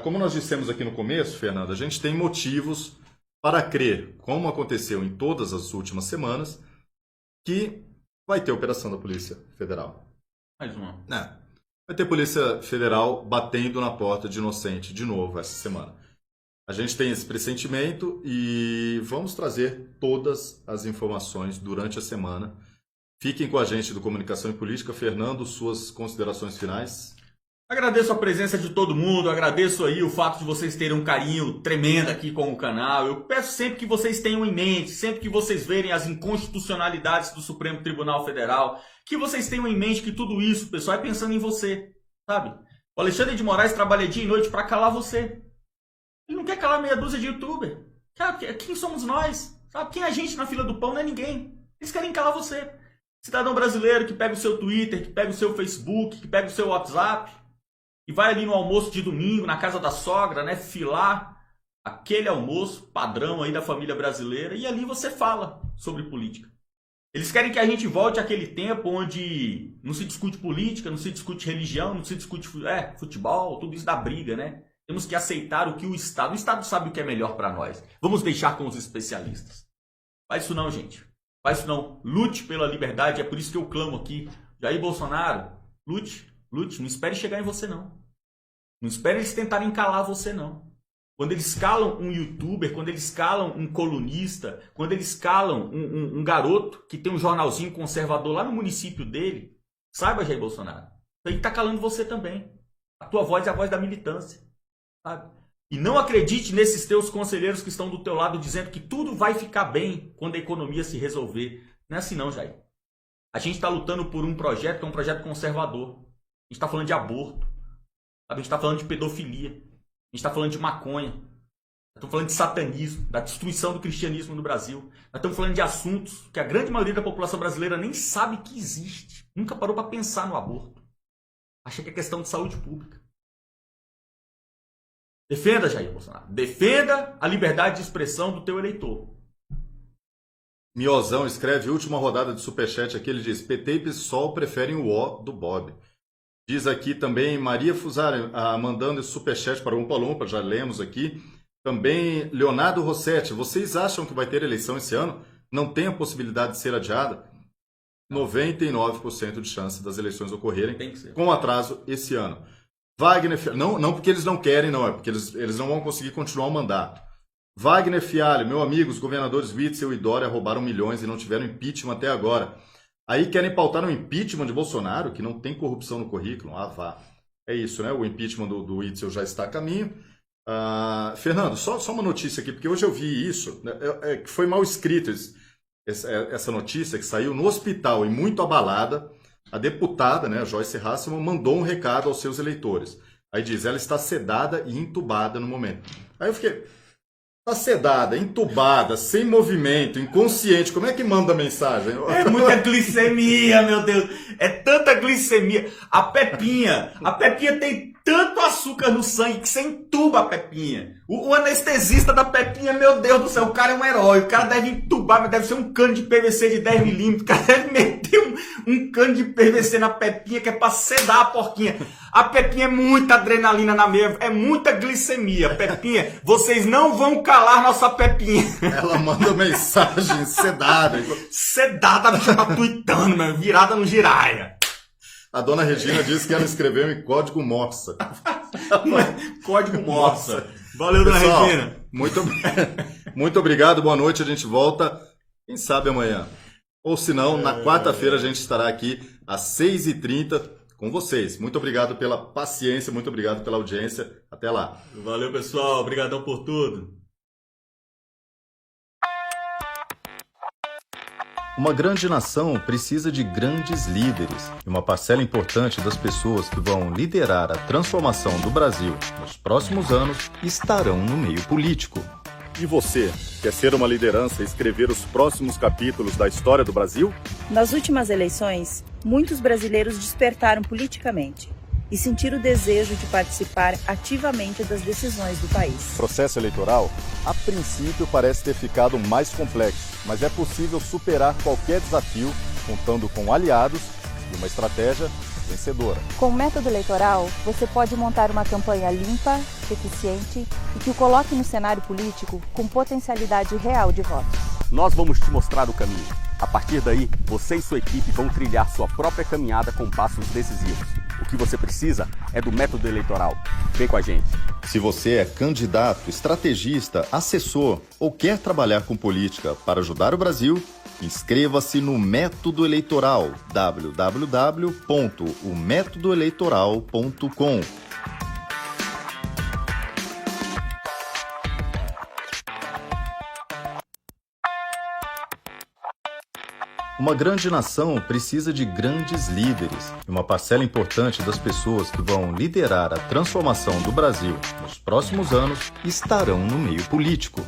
como nós dissemos aqui no começo, Fernando, a gente tem motivos para crer, como aconteceu em todas as últimas semanas, que vai ter operação da Polícia Federal. Mais uma. Vai ter Polícia Federal batendo na porta de inocente de novo essa semana. A gente tem esse pressentimento e vamos trazer todas as informações durante a semana. Fiquem com a gente do Comunicação e Política. Fernando, suas considerações finais? Agradeço a presença de todo mundo, agradeço aí o fato de vocês terem um carinho tremendo aqui com o canal. Eu peço sempre que vocês tenham em mente, sempre que vocês verem as inconstitucionalidades do Supremo Tribunal Federal, que vocês tenham em mente que tudo isso, pessoal, é pensando em você, sabe? O Alexandre de Moraes trabalha dia e noite para calar você. Ele não quer calar meia dúzia de youtuber. Quem somos nós? Sabe? Quem é a gente na fila do pão não é ninguém. Eles querem calar você. Cidadão brasileiro que pega o seu Twitter, que pega o seu Facebook, que pega o seu WhatsApp e vai ali no almoço de domingo, na casa da sogra, né, filar aquele almoço padrão aí da família brasileira, e ali você fala sobre política. Eles querem que a gente volte àquele tempo onde não se discute política, não se discute religião, não se discute futebol, tudo isso dá briga, né? Temos que aceitar o que o Estado sabe o que é melhor para nós. Vamos deixar com os especialistas. Faz isso não, gente. Faz isso não. Lute pela liberdade, é por isso que eu clamo aqui. Jair Bolsonaro, lute. Não espere chegar em você, não. Não espere eles tentarem calar você, não. Quando eles calam um youtuber, quando eles calam um colunista, quando eles calam um garoto que tem um jornalzinho conservador lá no município dele, saiba, Jair Bolsonaro, isso aí está calando você também. A tua voz é a voz da militância, sabe? E não acredite nesses teus conselheiros que estão do teu lado dizendo que tudo vai ficar bem quando a economia se resolver. Não é assim não, Jair. A gente está lutando por um projeto que é um projeto conservador. A gente está falando de aborto, sabe? A gente está falando de pedofilia, a gente está falando de maconha, nós estamos falando de satanismo, da destruição do cristianismo no Brasil. Nós estamos falando de assuntos que a grande maioria da população brasileira nem sabe que existe, nunca parou para pensar no aborto. Acha que é questão de saúde pública. Defenda, Jair Bolsonaro. Defenda a liberdade de expressão do teu eleitor. Miozão escreve: última rodada de superchat aqui, ele diz: PT e PSOL preferem o O do Bob. Diz aqui também Maria Fusari, mandando esse superchat para o Umpa Lumpa, já lemos aqui. Também Leonardo Rossetti: vocês acham que vai ter eleição esse ano? Não tem a possibilidade de ser adiada? 99% de chance das eleições ocorrerem com atraso esse ano. Wagner, não porque eles não querem, não, é porque eles não vão conseguir continuar o mandato. Wagner Fialho: meu amigo, os governadores Witzel e Dória roubaram milhões e não tiveram impeachment até agora. Aí querem pautar um impeachment de Bolsonaro, que não tem corrupção no currículo. Ah, vá. É isso, né? O impeachment do Witzel já está a caminho. Fernando, só uma notícia aqui, porque hoje eu vi isso, que foi mal escrito essa notícia, que saiu no hospital e muito abalada. A deputada, né, a Joyce Hasselmann, mandou um recado aos seus eleitores. Aí diz: ela está sedada e entubada no momento. Aí eu fiquei: está sedada, entubada, sem movimento, inconsciente, como é que manda a mensagem? É muita glicemia, meu Deus. É tanta glicemia. A Pepinha tem tanto açúcar no sangue que você entuba a Pepinha. O anestesista da Pepinha, meu Deus do céu, o cara é um herói. O cara deve entubar, mas deve ser um cano de PVC de 10 milímetros. O cara deve meter um cano de PVC na Pepinha, que é pra sedar a porquinha. A Pepinha é muita adrenalina na meia, é muita glicemia. Pepinha, vocês não vão calar nossa Pepinha. Ela manda mensagem sedada. Sedada, tá tuitando, meu, virada no giraia. A dona Regina disse que ela escreveu em código Morsa. Código Morsa. Valeu, Pessoal, dona Regina. Muito obrigado, boa noite. A gente volta, quem sabe amanhã. Ou se não, na quarta-feira a gente estará aqui às 6h30 com vocês. Muito obrigado pela paciência, muito obrigado pela audiência. Até lá. Valeu, pessoal. Obrigadão por tudo. Uma grande nação precisa de grandes líderes, e uma parcela importante das pessoas que vão liderar a transformação do Brasil nos próximos anos estarão no meio político. E você, quer ser uma liderança e escrever os próximos capítulos da história do Brasil? Nas últimas eleições, muitos brasileiros despertaram politicamente e sentiram o desejo de participar ativamente das decisões do país. O processo eleitoral, a princípio, parece ter ficado mais complexo, mas é possível superar qualquer desafio contando com aliados e uma estratégia vencedora. Com o método eleitoral, você pode montar uma campanha limpa, eficiente e que o coloque no cenário político com potencialidade real de votos. Nós vamos te mostrar o caminho. A partir daí, você e sua equipe vão trilhar sua própria caminhada com passos decisivos. O que você precisa é do método eleitoral. Vem com a gente. Se você é candidato, estrategista, assessor ou quer trabalhar com política para ajudar o Brasil, inscreva-se no Método Eleitoral, www.ometodoeleitoral.com. Uma grande nação precisa de grandes líderes, e uma parcela importante das pessoas que vão liderar a transformação do Brasil nos próximos anos estarão no meio político.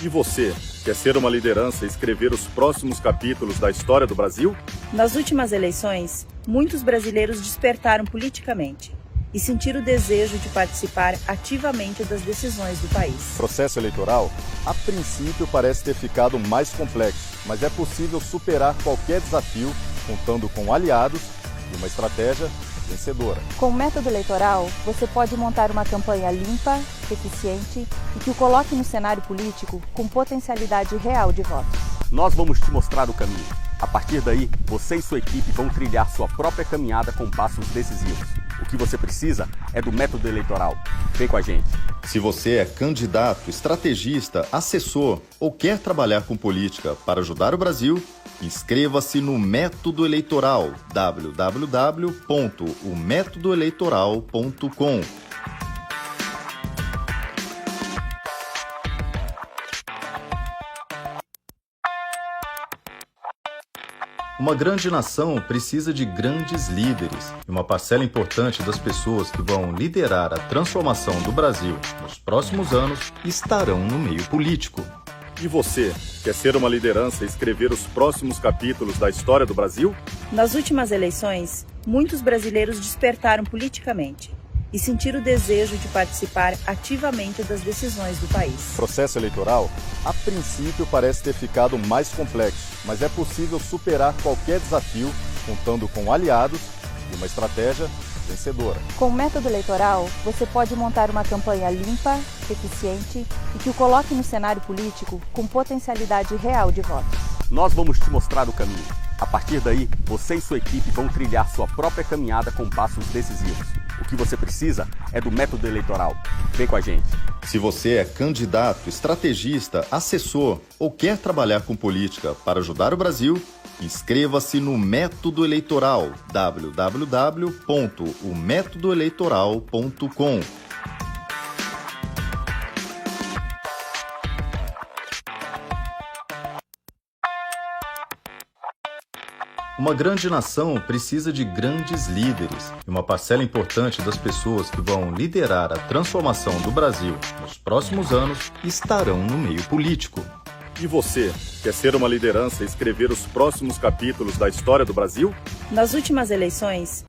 E você, quer ser uma liderança e escrever os próximos capítulos da história do Brasil? Nas últimas eleições, muitos brasileiros despertaram politicamente e sentiram o desejo de participar ativamente das decisões do país. O processo eleitoral, a princípio, parece ter ficado mais complexo, mas é possível superar qualquer desafio contando com aliados e uma estratégia vencedora. Com o método eleitoral, você pode montar uma campanha limpa, eficiente e que o coloque no cenário político com potencialidade real de votos. Nós vamos te mostrar o caminho. A partir daí, você e sua equipe vão trilhar sua própria caminhada com passos decisivos. O que você precisa é do método eleitoral. Vem com a gente. Se você é candidato, estrategista, assessor ou quer trabalhar com política para ajudar o Brasil, inscreva-se no Método Eleitoral, www.ometodoeleitoral.com. Uma grande nação precisa de grandes líderes, e uma parcela importante das pessoas que vão liderar a transformação do Brasil nos próximos anos estarão no meio político. E você, quer ser uma liderança e escrever os próximos capítulos da história do Brasil? Nas últimas eleições, muitos brasileiros despertaram politicamente e sentiram o desejo de participar ativamente das decisões do país. O processo eleitoral, a princípio, parece ter ficado mais complexo, mas é possível superar qualquer desafio contando com aliados e uma estratégia vencedora. Com o método eleitoral, você pode montar uma campanha limpa, eficiente e que o coloque no cenário político com potencialidade real de votos. Nós vamos te mostrar o caminho. A partir daí, você e sua equipe vão trilhar sua própria caminhada com passos decisivos. O que você precisa é do método eleitoral. Vem com a gente. Se você é candidato, estrategista, assessor ou quer trabalhar com política para ajudar o Brasil, inscreva-se no Método Eleitoral, www.ometodoeleitoral.com. Uma grande nação precisa de grandes líderes, e uma parcela importante das pessoas que vão liderar a transformação do Brasil nos próximos anos estarão no meio político. E você, quer ser uma liderança e escrever os próximos capítulos da história do Brasil? Nas últimas eleições,